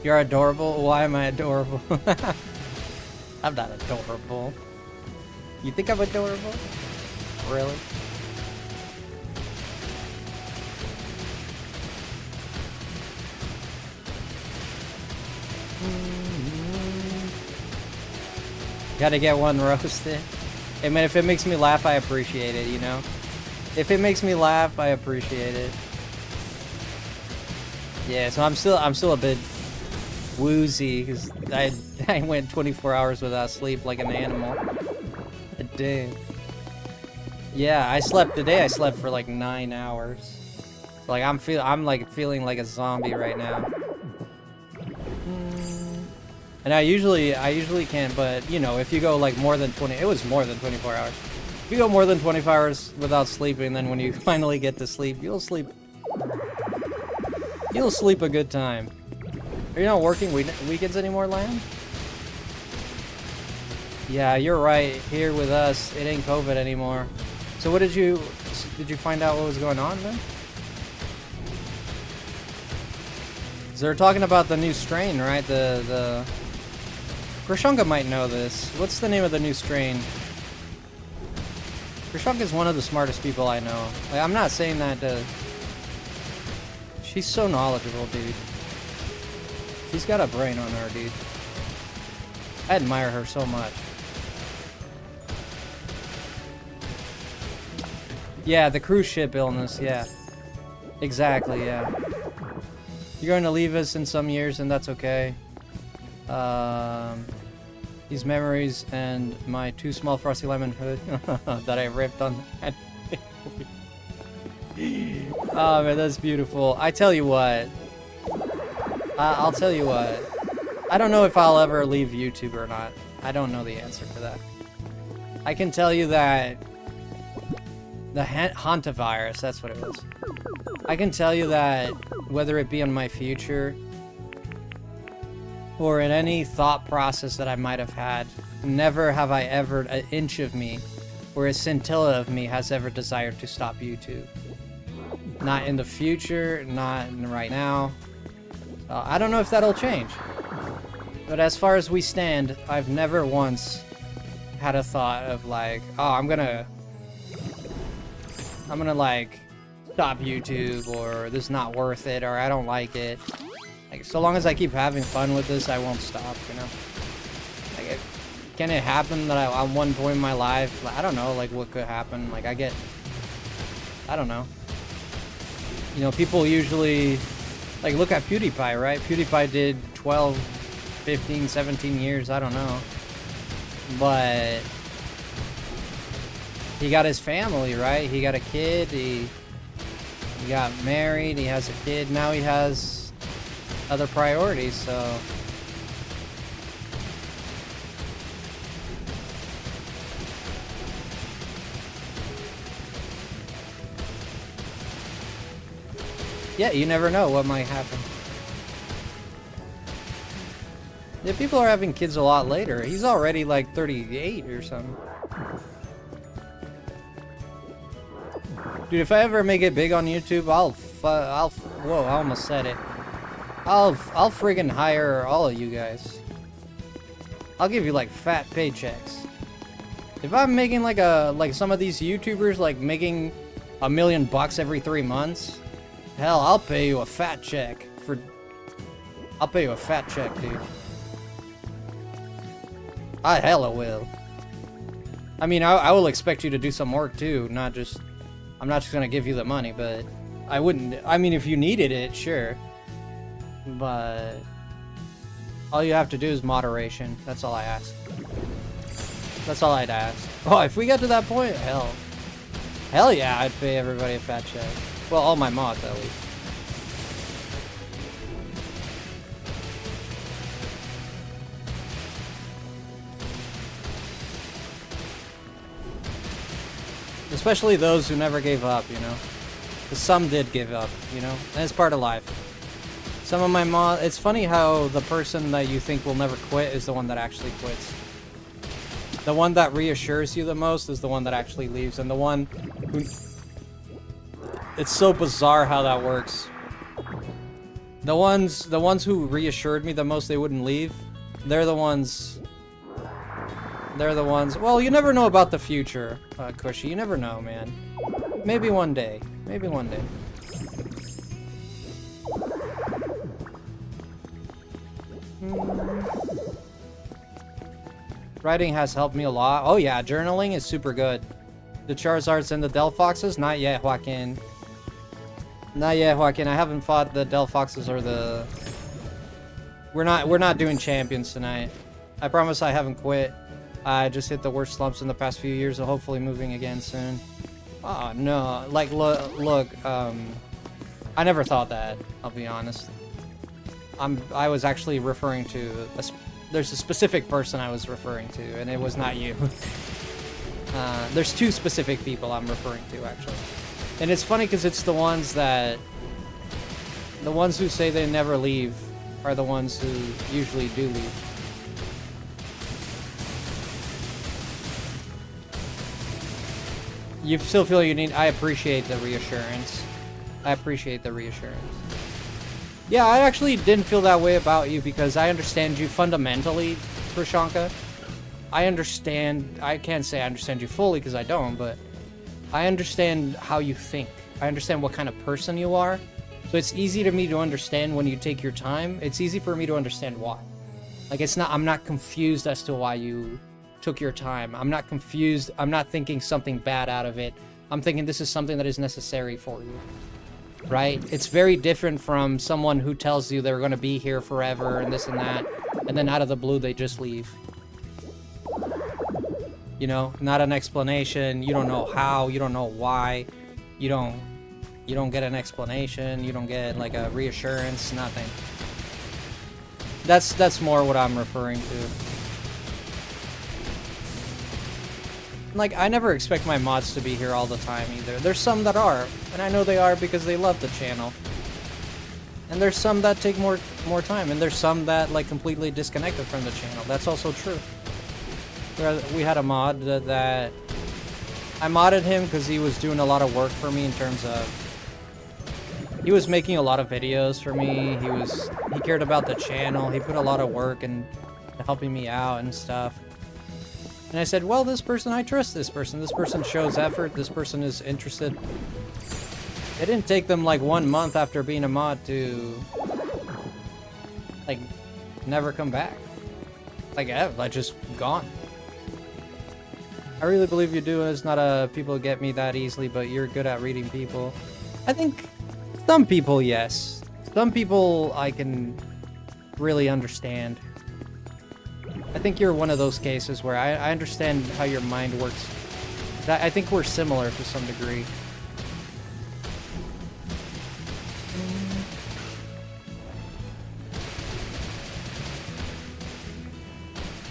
You're adorable? Why am I adorable? I'm not adorable. You think I'm adorable? Really? Gotta get one roasted. Hey man, if it makes me laugh, I appreciate it, you know? If it makes me laugh, I appreciate it. Yeah, so I'm still a bit woozy because I went 24 hours without sleep like an animal. A day. Yeah, I slept today. I slept for like 9 hours. So like I'm feeling like a zombie right now. And I usually can't, but you know, if you go like more than 20, it was more than 24 hours. If you go more than 24 hours without sleeping, then when you finally get to sleep, you'll sleep a good time. Are you not working weekends anymore, Lamb? Yeah, you're right. Here with us, it ain't COVID anymore. So what did you find out what was going on then? So they're talking about the new strain, right? The Krishonka might know this. What's the name of the new strain? Krishonka is one of the smartest people I know. Like, I'm not saying that she's so knowledgeable, dude. She's got a brain on her, dude. I admire her so much. Yeah, the cruise ship illness, yeah. Exactly, yeah. You're going to leave us in some years, and that's okay. These memories and my too small FrostyLemon hood that I ripped on that. Oh man, that's beautiful. I tell you what. I'll tell you what. I don't know if I'll ever leave YouTube or not. I don't know the answer to that. I can tell you that the hantavirus, that's what it was. I can tell you that whether it be in my future or in any thought process that I might have had, never have I ever an inch of me or a scintilla of me has ever desired to stop YouTube. Not in the future, not right now. I don't know if that'll change. But as far as we stand, I've never once had a thought of like, oh, I'm gonna like stop YouTube, or this is not worth it, or I don't like it. Like, so long as I keep having fun with this, I won't stop, you know? Like, can it happen that at one point in my life, I don't know, like, what could happen? Like, I don't know. You know, people usually, like, look at PewDiePie, right? PewDiePie did 12, 15, 17 years, I don't know. But he got his family, right? He got a kid, he got married, he has a kid, now he has other priorities, so yeah, you never know what might happen. Yeah, people are having kids a lot later. He's already like 38 or something. Dude, if I ever make it big on YouTube, whoa, I almost said it. I'll friggin' hire all of you guys. I'll give you like fat paychecks. If I'm making like some of these YouTubers like making $1 million every 3 months, hell, I'll pay you a fat check for. I'll pay you a fat check, dude. I hella will. I mean, I will expect you to do some work too, not just. I'm not just gonna give you the money, but I wouldn't. I mean, if you needed it, sure. But all you have to do is moderation. That's all I ask. That's all I'd ask. Oh, if we get to that point, hell yeah, I'd pay everybody a fat check. Well, all my mods at least. Especially those who never gave up, you know? Because some did give up, you know? And it's part of life. Some of my mods... It's funny how the person that you think will never quit is the one that actually quits. The one that reassures you the most is the one that actually leaves. And the one who... It's so bizarre how that works. The ones who reassured me the most they wouldn't leave, they're the ones... Well, you never know about the future, Cushy. You never know, man. Maybe one day. Maybe one day. Writing has helped me a lot. Oh yeah, journaling is super good. The Charizards and the Delphoxes? Not yet, Joaquin. Not yet, Joaquin. I haven't fought the Delphoxes or the... We're not doing champions tonight. I promise I haven't quit. I just hit the worst slumps in the past few years, so hopefully moving again soon. Oh, no. Like, look, I never thought that, I'll be honest. I was actually referring to... There's a specific person I was referring to, and it was not you. There's two specific people I'm referring to, actually. And it's funny because it's the ones that... The ones who say they never leave are the ones who usually do leave. You still feel you need... I appreciate the reassurance. I appreciate the reassurance. Yeah, I actually didn't feel that way about you because I understand you fundamentally, Prashanka. I understand... I can't say I understand you fully because I don't, but I understand how you think. I understand what kind of person you are. So it's easy to me to understand when you take your time. It's easy for me to understand why. Like, it's not... I'm not confused as to why you... took your time. I'm not confused. I'm not thinking something bad out of it. I'm thinking this is something that is necessary for you. Right? It's very different from someone who tells you they're going to be here forever and this and that, and then out of the blue they just leave. You know, not an explanation. You don't know how. You don't know why. You don't get an explanation. You don't get like a reassurance. Nothing. That's more what I'm referring to. Like, I never expect my mods to be here all the time either. There's some that are, and I know they are because they love the channel. And there's some that take more time, and there's some that, like, completely disconnected from the channel. That's also true. We had a mod that... I modded him because he was doing a lot of work for me in terms of... He was making a lot of videos for me. He cared about the channel. He put a lot of work in helping me out and stuff. And I said, well, this person, I trust this person. This person shows effort. This person is interested. It didn't take them like 1 month after being a mod to, like, never come back. Like, I just gone. I really believe you do. It's not people get me that easily, but you're good at reading people. I think some people, yes. Some people I can really understand. I think you're one of those cases where I understand how your mind works. I think we're similar to some degree.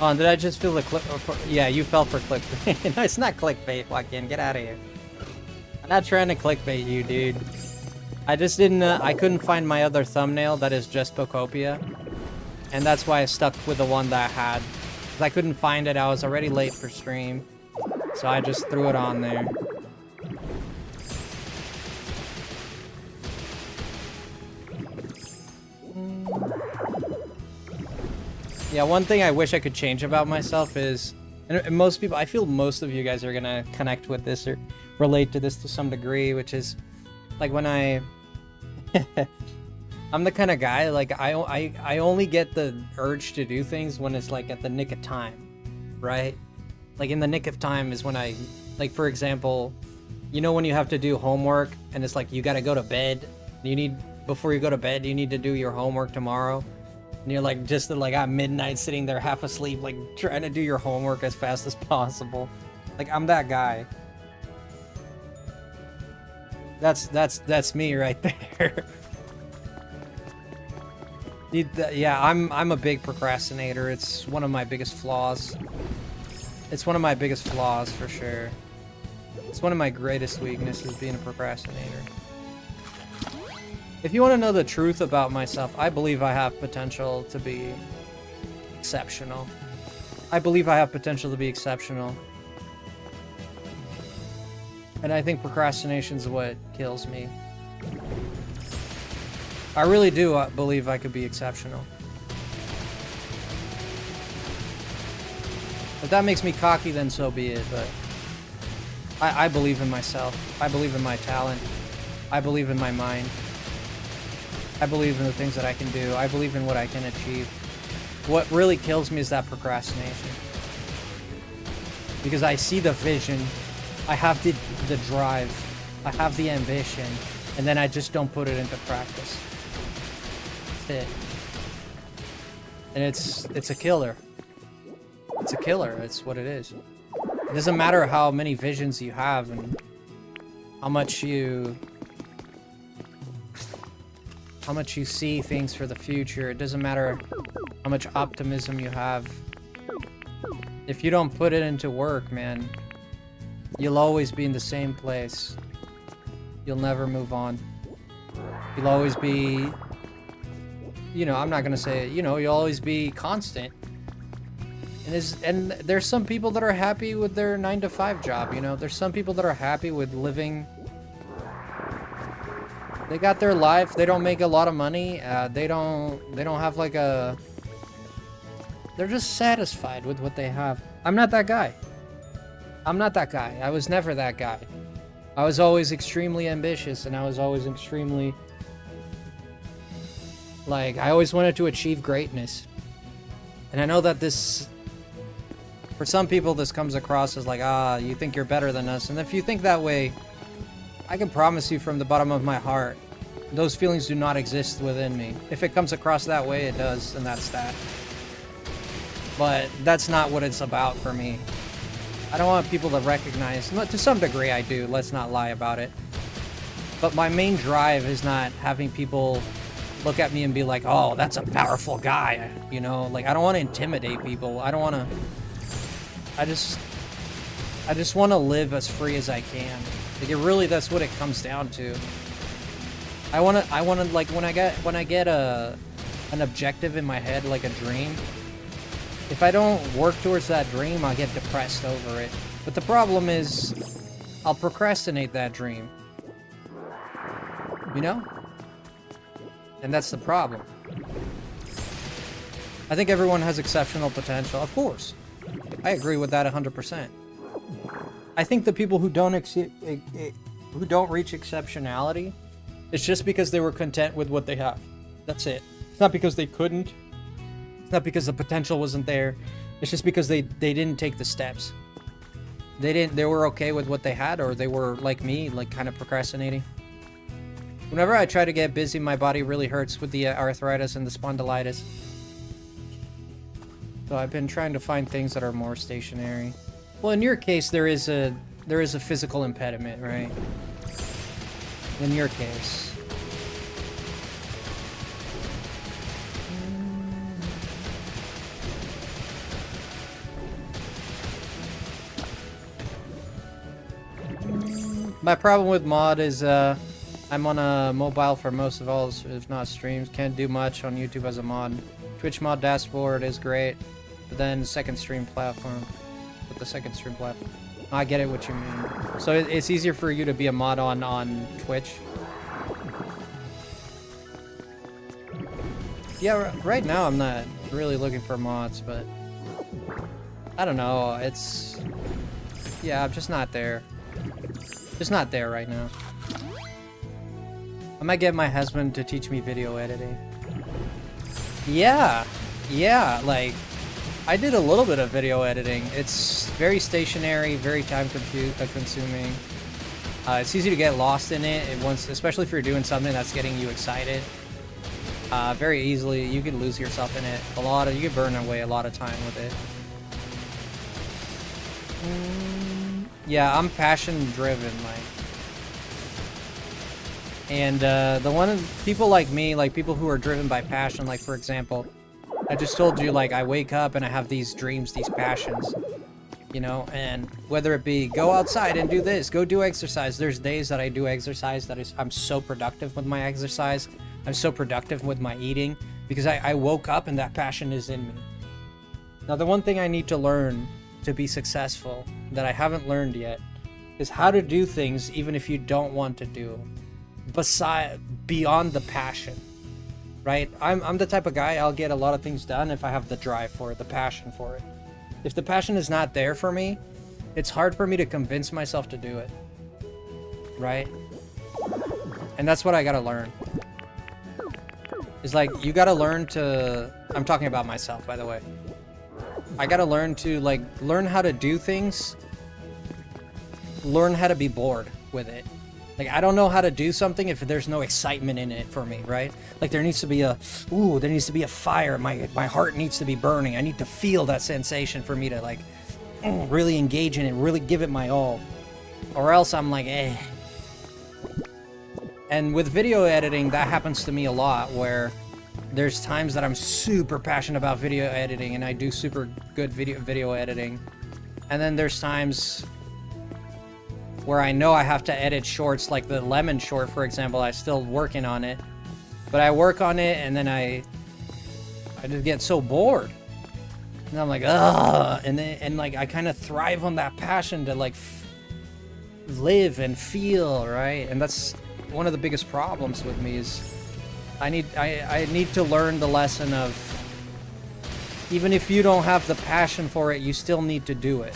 Oh, did I just feel the clip? Yeah, you fell for clickbait. No, it's not clickbait, Joaquin. Get out of here. I'm not trying to clickbait you, dude. I just didn't... I couldn't find my other thumbnail that is just Pokopia. And that's why I stuck with the one that I had. Because I couldn't find it. I was already late for stream. So I just threw it on there. Yeah, one thing I wish I could change about myself is And most people, I feel most of you guys are gonna connect with this or relate to this to some degree, which is like when I'm the kind of guy, like I only get the urge to do things when it's like at the nick of time, right? Like in the nick of time is when like for example, you know when you have to do homework and it's like you gotta go to bed, before you go to bed, you need to do your homework tomorrow. And you're like just like at midnight sitting there half asleep, like trying to do your homework as fast as possible. Like I'm that guy. That's me right there. Yeah, I'm a big procrastinator. It's one of my biggest flaws. It's one of my biggest flaws for sure. It's one of my greatest weaknesses, being a procrastinator. If you want to know the truth about myself, I believe I have potential to be exceptional. I believe I have potential to be exceptional. And I think procrastination is what kills me. I really do believe I could be exceptional. If that makes me cocky, then so be it, but I believe in myself. I believe in my talent. I believe in my mind. I believe in the things that I can do. I believe in what I can achieve. What really kills me is that procrastination. Because I see the vision, I have the drive, I have the ambition, and then I just don't put it into practice. That's it. And it's a killer. It's a killer, it's what it is. It doesn't matter how many visions you have and how much you see things for the future. It doesn't matter how much optimism you have. If you don't put it into work, man, you'll always be in the same place. You'll never move on. You'll always be, you know, I'm not gonna say it, you know, you'll always be constant. And there's some people that are happy with their 9-to-5 job, you know? There's some people that are happy with living. They got their life, they don't make a lot of money, they don't have like a... They're just satisfied with what they have. I'm not that guy. I'm not that guy. I was never that guy. I was always extremely ambitious, and I was always extremely... Like, I always wanted to achieve greatness. And I know that this... For some people, this comes across as like, you think you're better than us. And if you think that way, I can promise you from the bottom of my heart, those feelings do not exist within me. If it comes across that way, it does, and that's that. But that's not what it's about for me. I don't want people to recognize, to some degree I do, let's not lie about it. But my main drive is not having people look at me and be like, oh, that's a powerful guy, you know? Like, I don't want to intimidate people. I don't want to... I just want to live as free as I can. Like, it really, that's what it comes down to. I want to like, when I get an objective in my head, like a dream, if I don't work towards that dream, I'll get depressed over it. But the problem is, I'll procrastinate that dream. You know? And that's the problem. I think everyone has exceptional potential, of course. I agree with that 100%. I think the people who don't reach exceptionality, it's just because they were content with what they have. That's it. It's not because they couldn't. It's not because the potential wasn't there. It's just because they didn't take the steps. They were okay with what they had, or they were like me, like kind of procrastinating. Whenever I try to get busy, my body really hurts with the arthritis and the spondylitis. So I've been trying to find things that are more stationary. Well, in your case, there is a physical impediment, right? In your case. My problem with mod is I'm on a mobile for most of all, if not streams. Can't do much on YouTube as a mod. Twitch mod dashboard is great, but then second stream platform. With the second stream platform. I get it what you mean. So it's easier for you to be a mod on Twitch. Yeah, right now I'm not really looking for mods, but I don't know, it's... Yeah, I'm just not there. Just not there right now. I might get my husband to teach me video editing. Yeah, like, I did a little bit of video editing. It's very stationary, very time consuming. It's easy to get lost in it, especially if you're doing something that's getting you excited. Very easily, you can lose yourself in it. You can burn away a lot of time with it. Yeah, I'm passion driven, like. And people like me, like people who are driven by passion, like for example, I just told you, like I wake up and I have these dreams, these passions, you know, and whether it be go outside and do this, go do exercise. There's days that I do exercise I'm so productive with my exercise. I'm so productive with my eating because I woke up and that passion is in me. Now, the one thing I need to learn to be successful that I haven't learned yet is how to do things even if you don't want to do them. Beyond the passion, right? I'm the type of guy, I'll get a lot of things done if I have the drive for it, the passion for it. If the passion is not there for me, it's hard for me to convince myself to do it, right? And that's what I gotta learn. It's like, you gotta learn to... I'm talking about myself, by the way. I gotta learn to, like, learn how to do things, learn how to be bored with it. Like, I don't know how to do something if there's no excitement in it for me, right? Like, there needs to be a fire. My heart needs to be burning. I need to feel that sensation for me to, like, really engage in it, really give it my all. Or else I'm like, eh. And with video editing, that happens to me a lot, where there's times that I'm super passionate about video editing, and I do super good video editing. And then there's times where I know I have to edit shorts, like the lemon short, for example. I'm still working on it, but I work on it and then I just get so bored, and I'm like, ugh. And like I kind of thrive on that passion to like live and feel, right? And that's one of the biggest problems with me is I need to learn the lesson of even if you don't have the passion for it, you still need to do it.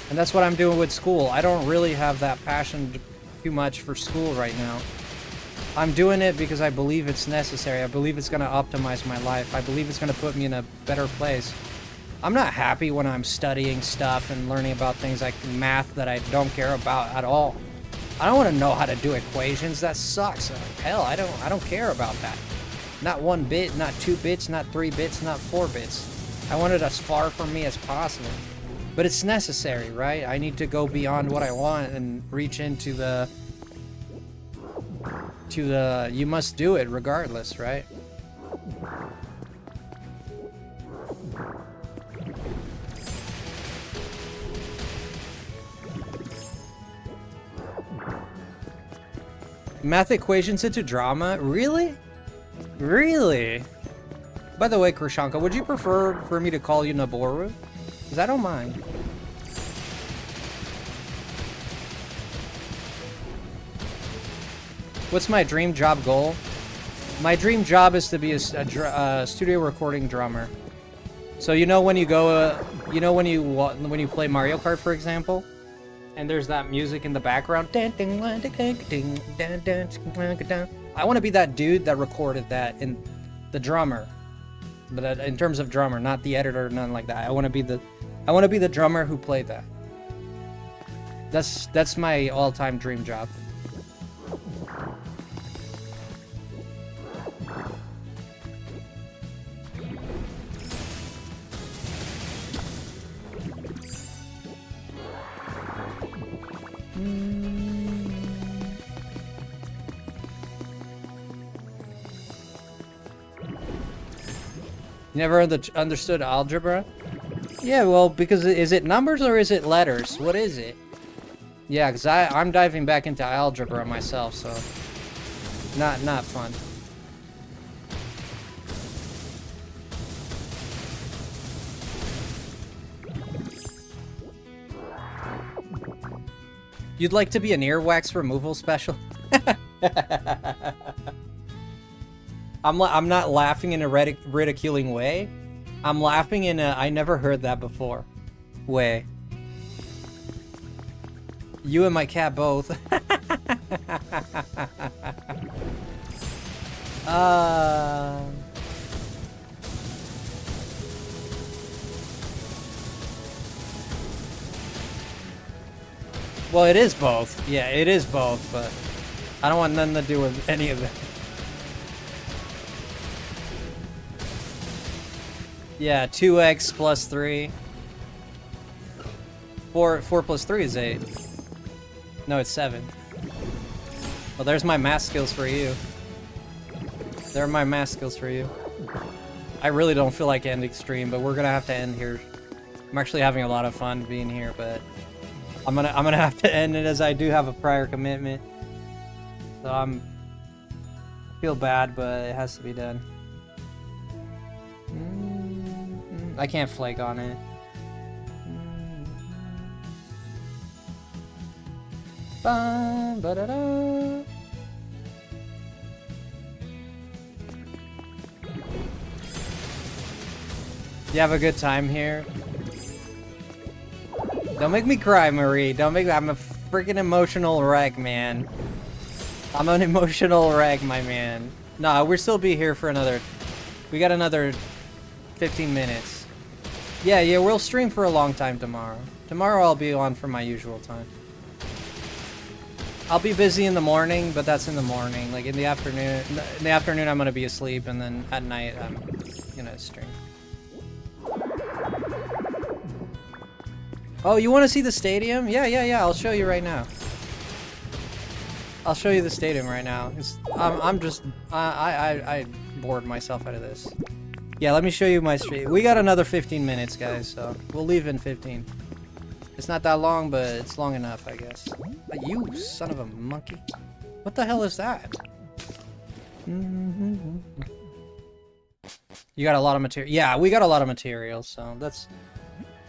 And that's what I'm doing with school. I don't really have that passion too much for school right now. I'm doing it because I believe it's necessary. I believe it's going to optimize my life. I believe it's going to put me in a better place. I'm not happy when I'm studying stuff and learning about things like math that I don't care about at all. I don't want to know how to do equations. That sucks. Hell, I don't care about that. Not 1 bit, not 2 bits, not 3 bits, not 4 bits. I want it as far from me as possible. But it's necessary, right? I need to go beyond what I want and reach into the you must do it regardless, right? Math equations into drama? Really? Really? By the way, Krishanka, would you prefer for me to call you Naboru? Because I don't mind. What's my dream job goal? My dream job is to be a studio recording drummer. So you know when you go, you know when you play Mario Kart, for example, and there's that music in the background. I want to be that dude that recorded that, in the drummer, but in terms of drummer, not the editor, nothing like that. I want to be the drummer who played that. That's my all-time dream job. You never understood algebra? Yeah, well, because is it numbers or is it letters? What is it? Yeah, because I'm diving back into algebra myself, so not fun. You'd like to be an earwax removal special? I'm not laughing in a ridiculing way. I'm laughing in a I never heard that before way. You and my cat both. Well, it is both. Yeah, it is both, but I don't want nothing to do with any of it. Yeah, 2x plus 3. 4 plus 3 is 8. No, it's 7. Well, there's my math skills for you. There are my math skills for you. I really don't feel like ending stream, but we're gonna have to end here. I'm actually having a lot of fun being here, but I'm gonna have to end it as I do have a prior commitment. So I feel bad, but it has to be done. I can't flake on it. Ba-da-da. You have a good time here? Don't make me cry, Marie. Don't make me. I'm a freaking emotional wreck, man. I'm an emotional wreck, my man. Nah, we'll still be here for another... We got another 15 minutes. Yeah, we'll stream for a long time tomorrow. Tomorrow I'll be on for my usual time. I'll be busy in the morning, but that's in the morning. Like in the afternoon... In the afternoon I'm gonna be asleep, and then at night I'm gonna stream. Oh, you want to see the stadium? Yeah. I'll show you right now. I'll show you the stadium right now. I'm just... I bored myself out of this. Yeah, let me show you my stream. We got another 15 minutes, guys, so we'll leave in 15. It's not that long, but it's long enough, I guess. You son of a monkey. What the hell is that? You got a lot of material. Yeah, we got a lot of material, so that's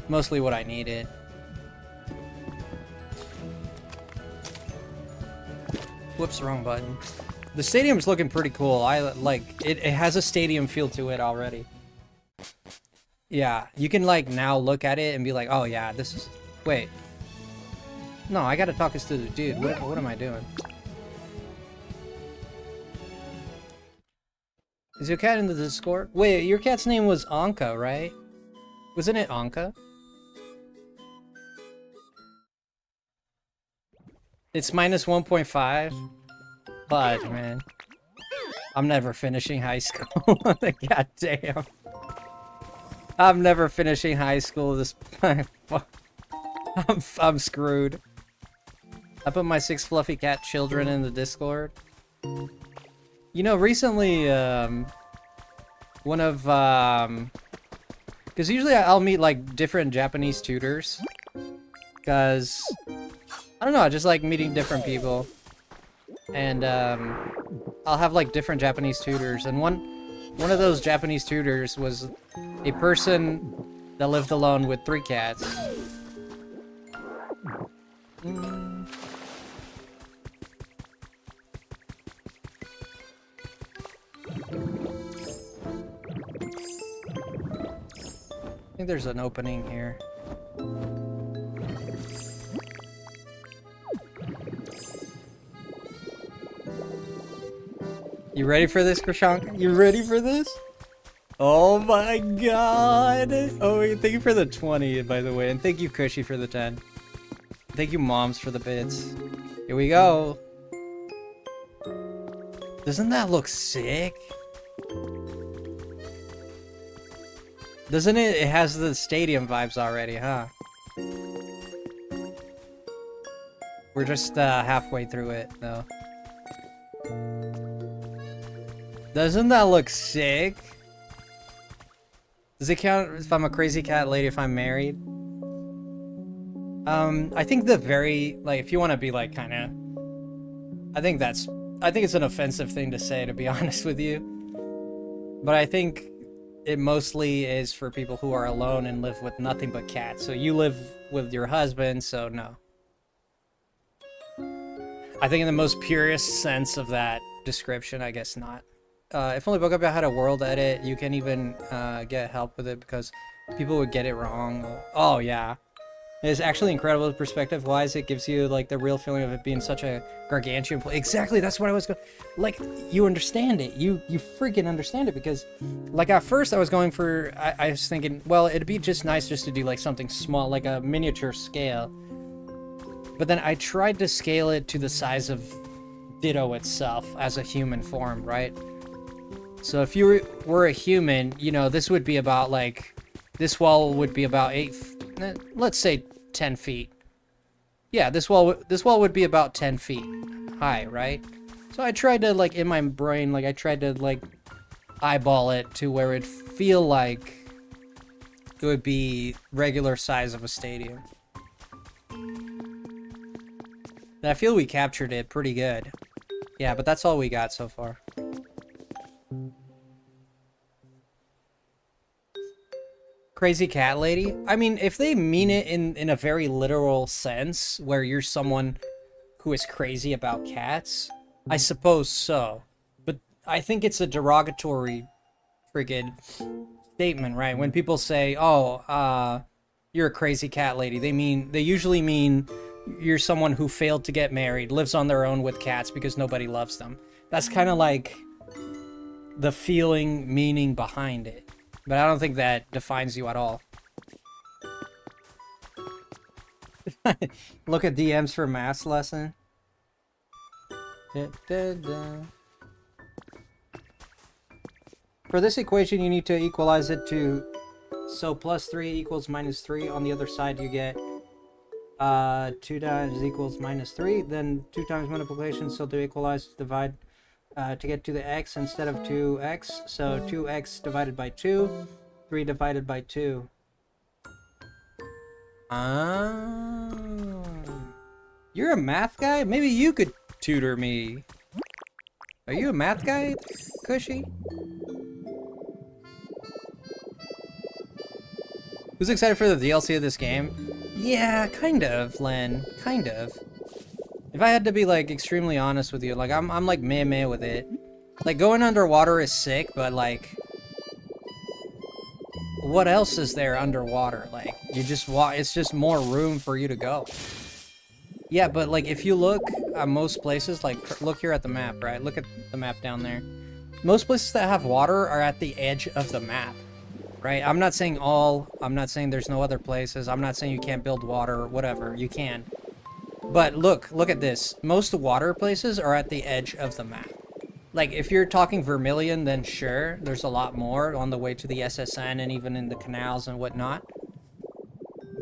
mostly what I needed. Whoops, wrong button. The stadium's looking pretty cool. I like it. It has a stadium feel to it already. Yeah, you can like now look at it and be like, oh yeah, this is... Wait. No, I gotta talk this to the dude. What am I doing? Is your cat in the Discord? Wait, your cat's name was Anka, right? Wasn't it Anka? It's minus 1.5. Fudge, man. I'm never finishing high school. God damn. I'm never finishing high school. This I'm screwed. I put my 6 fluffy cat children in the Discord. You know, recently, one of, because usually I'll meet, like, different Japanese tutors. Because, I don't know, I just like meeting different people. And, I'll have, like, different Japanese tutors. And one of those Japanese tutors was a person that lived alone with 3 cats. I think there's an opening here. You ready for this, Krishanka? You ready for this? Oh my god! Oh, thank you for the 20, by the way, and thank you, Cushy, for the 10. Thank you, Moms, for the bits. Here we go. Doesn't that look sick? Doesn't it? It has the stadium vibes already, huh? We're just halfway through it, though. Doesn't that look sick? Does it count if I'm a crazy cat lady if I'm married? I think the very, like, if you want to be, like, kind of... I think it's an offensive thing to say, to be honest with you. But I think it mostly is for people who are alone and live with nothing but cats. So you live with your husband, so no. I think in the most purest sense of that description, I guess not. if only Pokopia had a world edit, you can even get help with it because people would get it wrong. Oh yeah. It's actually incredible perspective-wise. It gives you like the real feeling of it being such a gargantuan place. Exactly, that's what I was going. Like, you understand it. You freaking understand it because, like, at first I was going for. I was thinking, well, it'd be just nice just to do like something small, like a miniature scale. But then I tried to scale it to the size of Ditto itself as a human form, right? So if you were a human, you know, this would be about like, this wall would be about 8. Let's say 10 feet. Yeah, this wall would be about 10 feet high, right? So I tried to, like, in my brain, like, I tried to, like, eyeball it to where it'd feel like it would be regular size of a stadium. And I feel we captured it pretty good. Yeah, but that's all we got so far. Crazy cat lady? I mean, if they mean it in a very literal sense, where you're someone who is crazy about cats, I suppose so. But I think it's a derogatory friggin' statement, right? When people say, oh, you're a crazy cat lady, they usually mean you're someone who failed to get married, lives on their own with cats because nobody loves them. That's kind of like the meaning behind it. But I don't think that defines you at all. Look at DMs for math lesson. Da, da, da. For this equation, you need to equalize it to... So plus 3 equals minus 3. On the other side, you get 2 times equals minus 3. Then 2 times multiplication, so to equalize, divide... to get to the x instead of 2x, so 2x divided by 2, 3 divided by 2. You're a math guy? Maybe you could tutor me. Are you a math guy, Cushy? Who's excited for the DLC of this game? Yeah, kind of, Len. Kind of. If I had to be, like, extremely honest with you, like, I'm like, meh with it. Like, going underwater is sick, but, like... What else is there underwater? Like, you just it's just more room for you to go. Yeah, but, like, if you look at most places, like, look here at the map, right? Look at the map down there. Most places that have water are at the edge of the map, right? I'm not saying there's no other places. I'm not saying you can't build water or whatever. You can. But look at this. Most water places are at the edge of the map. Like, if you're talking Vermilion, then sure, there's a lot more on the way to the SSN and even in the canals and whatnot.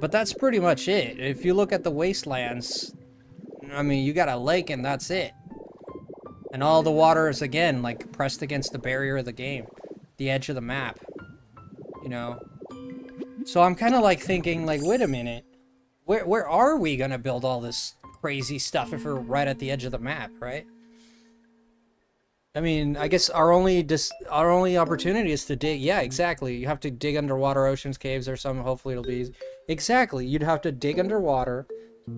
But that's pretty much it. If you look at the wastelands, I mean, you got a lake and that's it. And all the water is, again, like, pressed against the barrier of the game. The edge of the map. You know? So I'm kind of, like, thinking, like, wait a minute. Where are we gonna build all this crazy stuff if we're right at the edge of the map, right? I mean, I guess our only opportunity is to dig. Yeah, exactly. You have to dig underwater, oceans, caves, or something. Hopefully it'll be easy. Exactly. You'd have to dig underwater.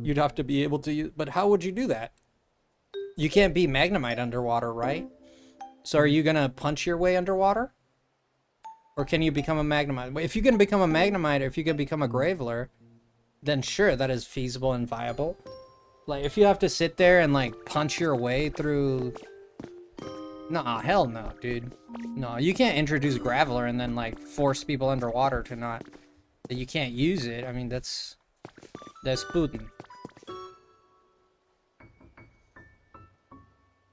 You'd have to be able to use... But how would you do that? You can't be Magnemite underwater, right? So are you gonna punch your way underwater? Or can you become a Magnemite? If you can become a Magnemite, or if you can become a Graveler... then sure, that is feasible and viable. Like, if you have to sit there and, like, punch your way through... Nah, hell no, dude. No, you can't introduce Graveler and then, like, force people underwater to not... That you can't use it. I mean, that's Putin.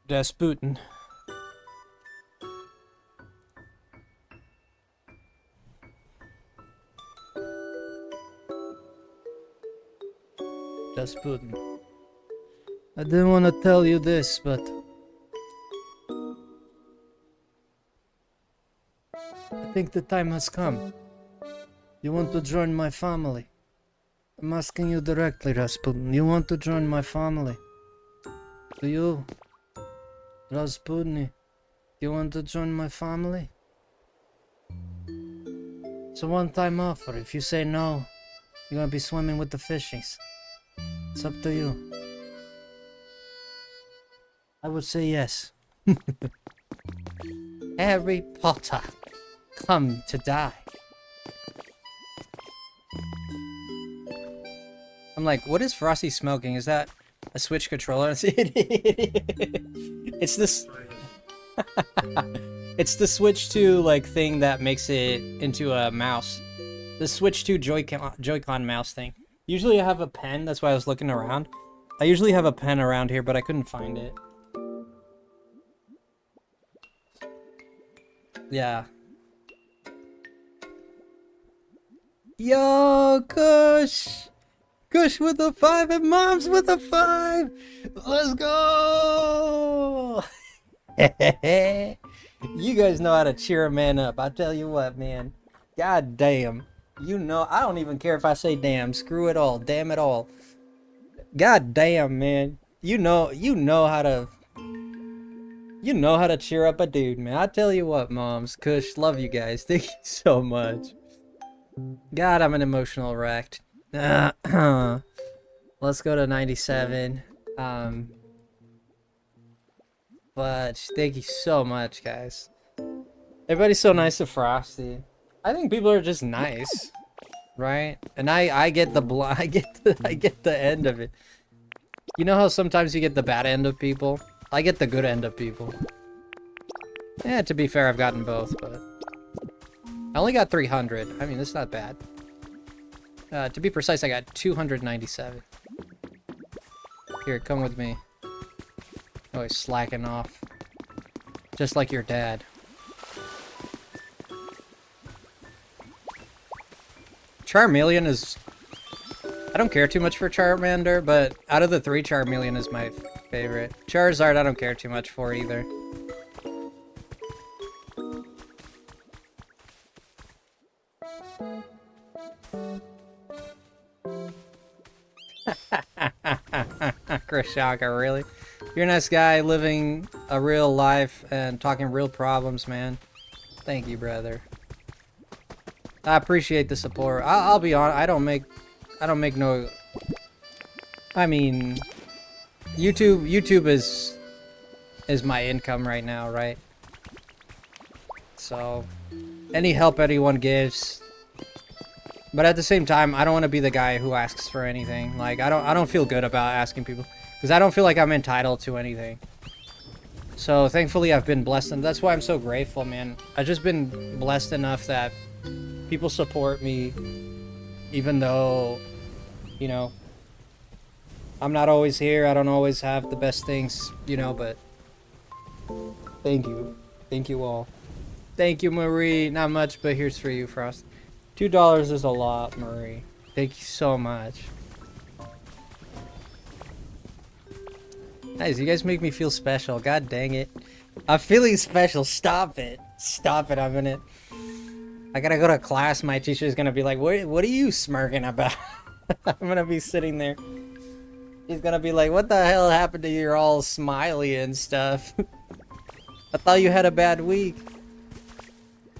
That's Putin. That's Putin. I didn't want to tell you this, but... I think the time has come. You want to join my family? I'm asking you directly, Rasputin. You want to join my family? Do you? Rasputin, you want to join my family? It's a one-time offer. If you say no, you're gonna be swimming with the fishies. It's up to you. I would say yes. Harry Potter, come to die. I'm like, what is Frosty smoking? Is that a Switch controller? It's this. It's the Switch 2 like thing that makes it into a mouse. The Switch 2 Joy-Con mouse thing. Usually I have a pen, that's why I was looking around. I usually have a pen around here, but I couldn't find it. Yeah. Yo, Kush! Kush with the 5 and Mom's with the 5! Let's go! You guys know how to cheer a man up. I tell you what, man. God damn. You know, I don't even care if I say damn. Screw it all. Damn it all. God damn, man. You know how to cheer up a dude, man. I tell you what, Moms. Kush, love you guys. Thank you so much. God, I'm an emotional wreck. Let's go to 97. But thank you so much, guys. Everybody's so nice to Frosty. I think people are just nice, right? And I get the I get the end of it. You know how sometimes you get the bad end of people? I get the good end of people. Yeah, to be fair, I've gotten both, but I only got 300. I mean, that's not bad. To be precise, I got 297. Here, come with me. Oh, he's slacking off. Just like your dad. Charmeleon is... I don't care too much for Charmander, but out of the 3, Charmeleon is my favorite. Charizard, I don't care too much for either. Krishaka, really? You're a nice guy living a real life and talking real problems, man. Thank you, brother. I appreciate the support. I'll be honest, I don't make no... I mean, YouTube is my income right now, right? So, any help anyone gives. But at the same time, I don't want to be the guy who asks for anything. Like, I don't feel good about asking people. Because I don't feel like I'm entitled to anything. So, thankfully, I've been blessed. And that's why I'm so grateful, man. I've just been blessed enough that people support me. Even though, you know, I'm not always here. I don't always have the best things, you know, but... Thank you. Thank you all. Thank you, Marie. Not much, but here's for you, Frost. $2 is a lot, Marie. Thank you so much. Guys, you guys make me feel special. God dang it. I'm feeling special. Stop it. Stop it. I'm gonna... I gotta go to class. My teacher's gonna be like, what are you smirking about? I'm gonna be sitting there. He's gonna be like, what the hell happened to you? You're all smiley and stuff. I thought you had a bad week.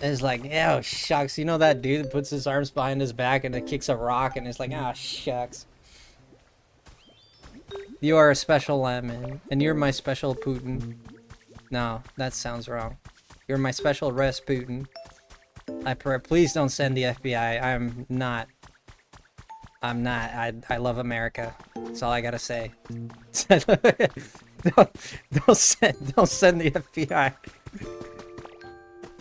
And it's like, oh, shucks. You know that dude that puts his arms behind his back and it kicks a rock and it's like, ah, shucks. You are a special lemon. And you're my special Putin. No, that sounds wrong. You're my special Rasputin. Please don't send the FBI. I'm not. I love America. That's all I gotta say. don't send the FBI.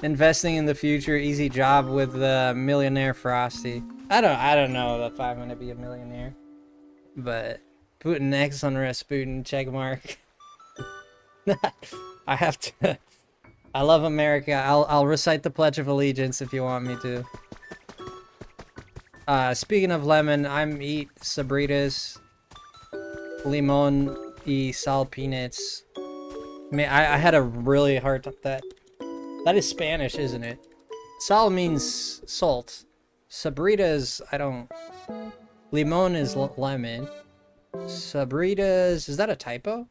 Investing in the future, easy job with the millionaire Frosty. I don't know if I'm gonna be a millionaire, but putting X on Rasputin, check mark. I have to. I love America. I'll recite the Pledge of Allegiance if you want me to. Speaking of lemon, I'm eat sabritas, limon y sal peanuts. I had a really hard time. That is Spanish, isn't it? Sal means salt. Sabritas, I don't... Limon is lemon. Sabritas, is that a typo?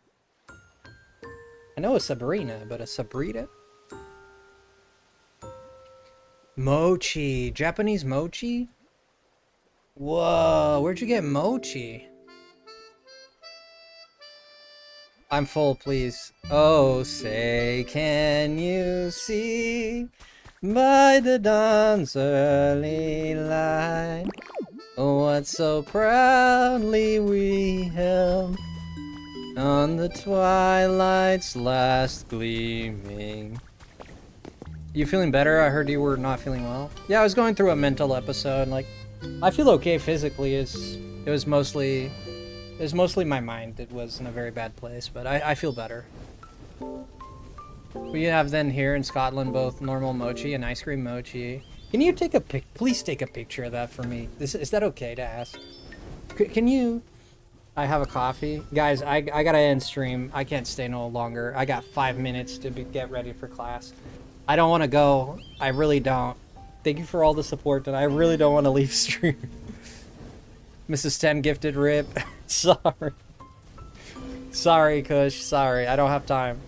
I know a Sabrina, but a Sabrita? Mochi. Japanese mochi? Whoa, where'd you get mochi? I'm full, please. Oh, say, can you see by the dawn's early light what so proudly we held on the twilight's last gleaming? You feeling better? I heard you were not feeling well. Yeah, I was going through a mental episode. Like, I feel okay physically. It was mostly my mind. It was in a very bad place, but I feel better. We have then here in Scotland both normal mochi and ice cream mochi. Can you take a please take a picture of that for me? Is that okay to ask? Can you? I have a coffee. Guys, I gotta end stream. I can't stay no longer. I got 5 minutes to get ready for class. I don't want to go. I really don't. Thank you for all the support, and I really don't want to leave stream. Mrs. 10 gifted rip. Sorry. Sorry, Kush. Sorry. I don't have time.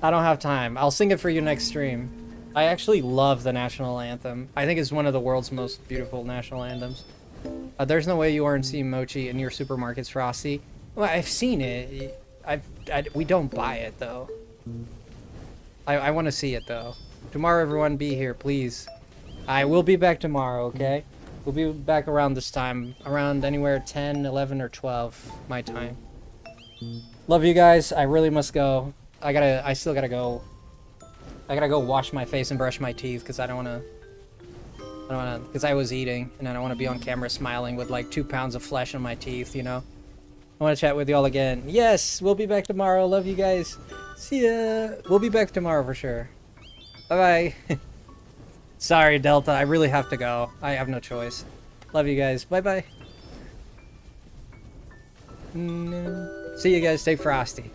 I don't have time. I'll sing it for you next stream. I actually love the national anthem. I think it's one of the world's most beautiful national anthems. There's no way you aren't seeing mochi in your supermarkets, Frosty. Well, I've seen it. We don't buy it, though. I want to see it, though. Tomorrow, everyone, be here, please. I will be back tomorrow, okay? We'll be back around this time. Around anywhere 10, 11, or 12, my time. Love you guys. I really must go. I still gotta go. I gotta go wash my face and brush my teeth, because I don't wanna, because I was eating, and I don't want to be on camera smiling with like 2 pounds of flesh on my teeth, you know? I want to chat with y'all again. Yes, we'll be back tomorrow. Love you guys. See ya. We'll be back tomorrow for sure. Bye-bye. Sorry, Delta. I really have to go. I have no choice. Love you guys. Bye-bye. See you guys. Stay frosty.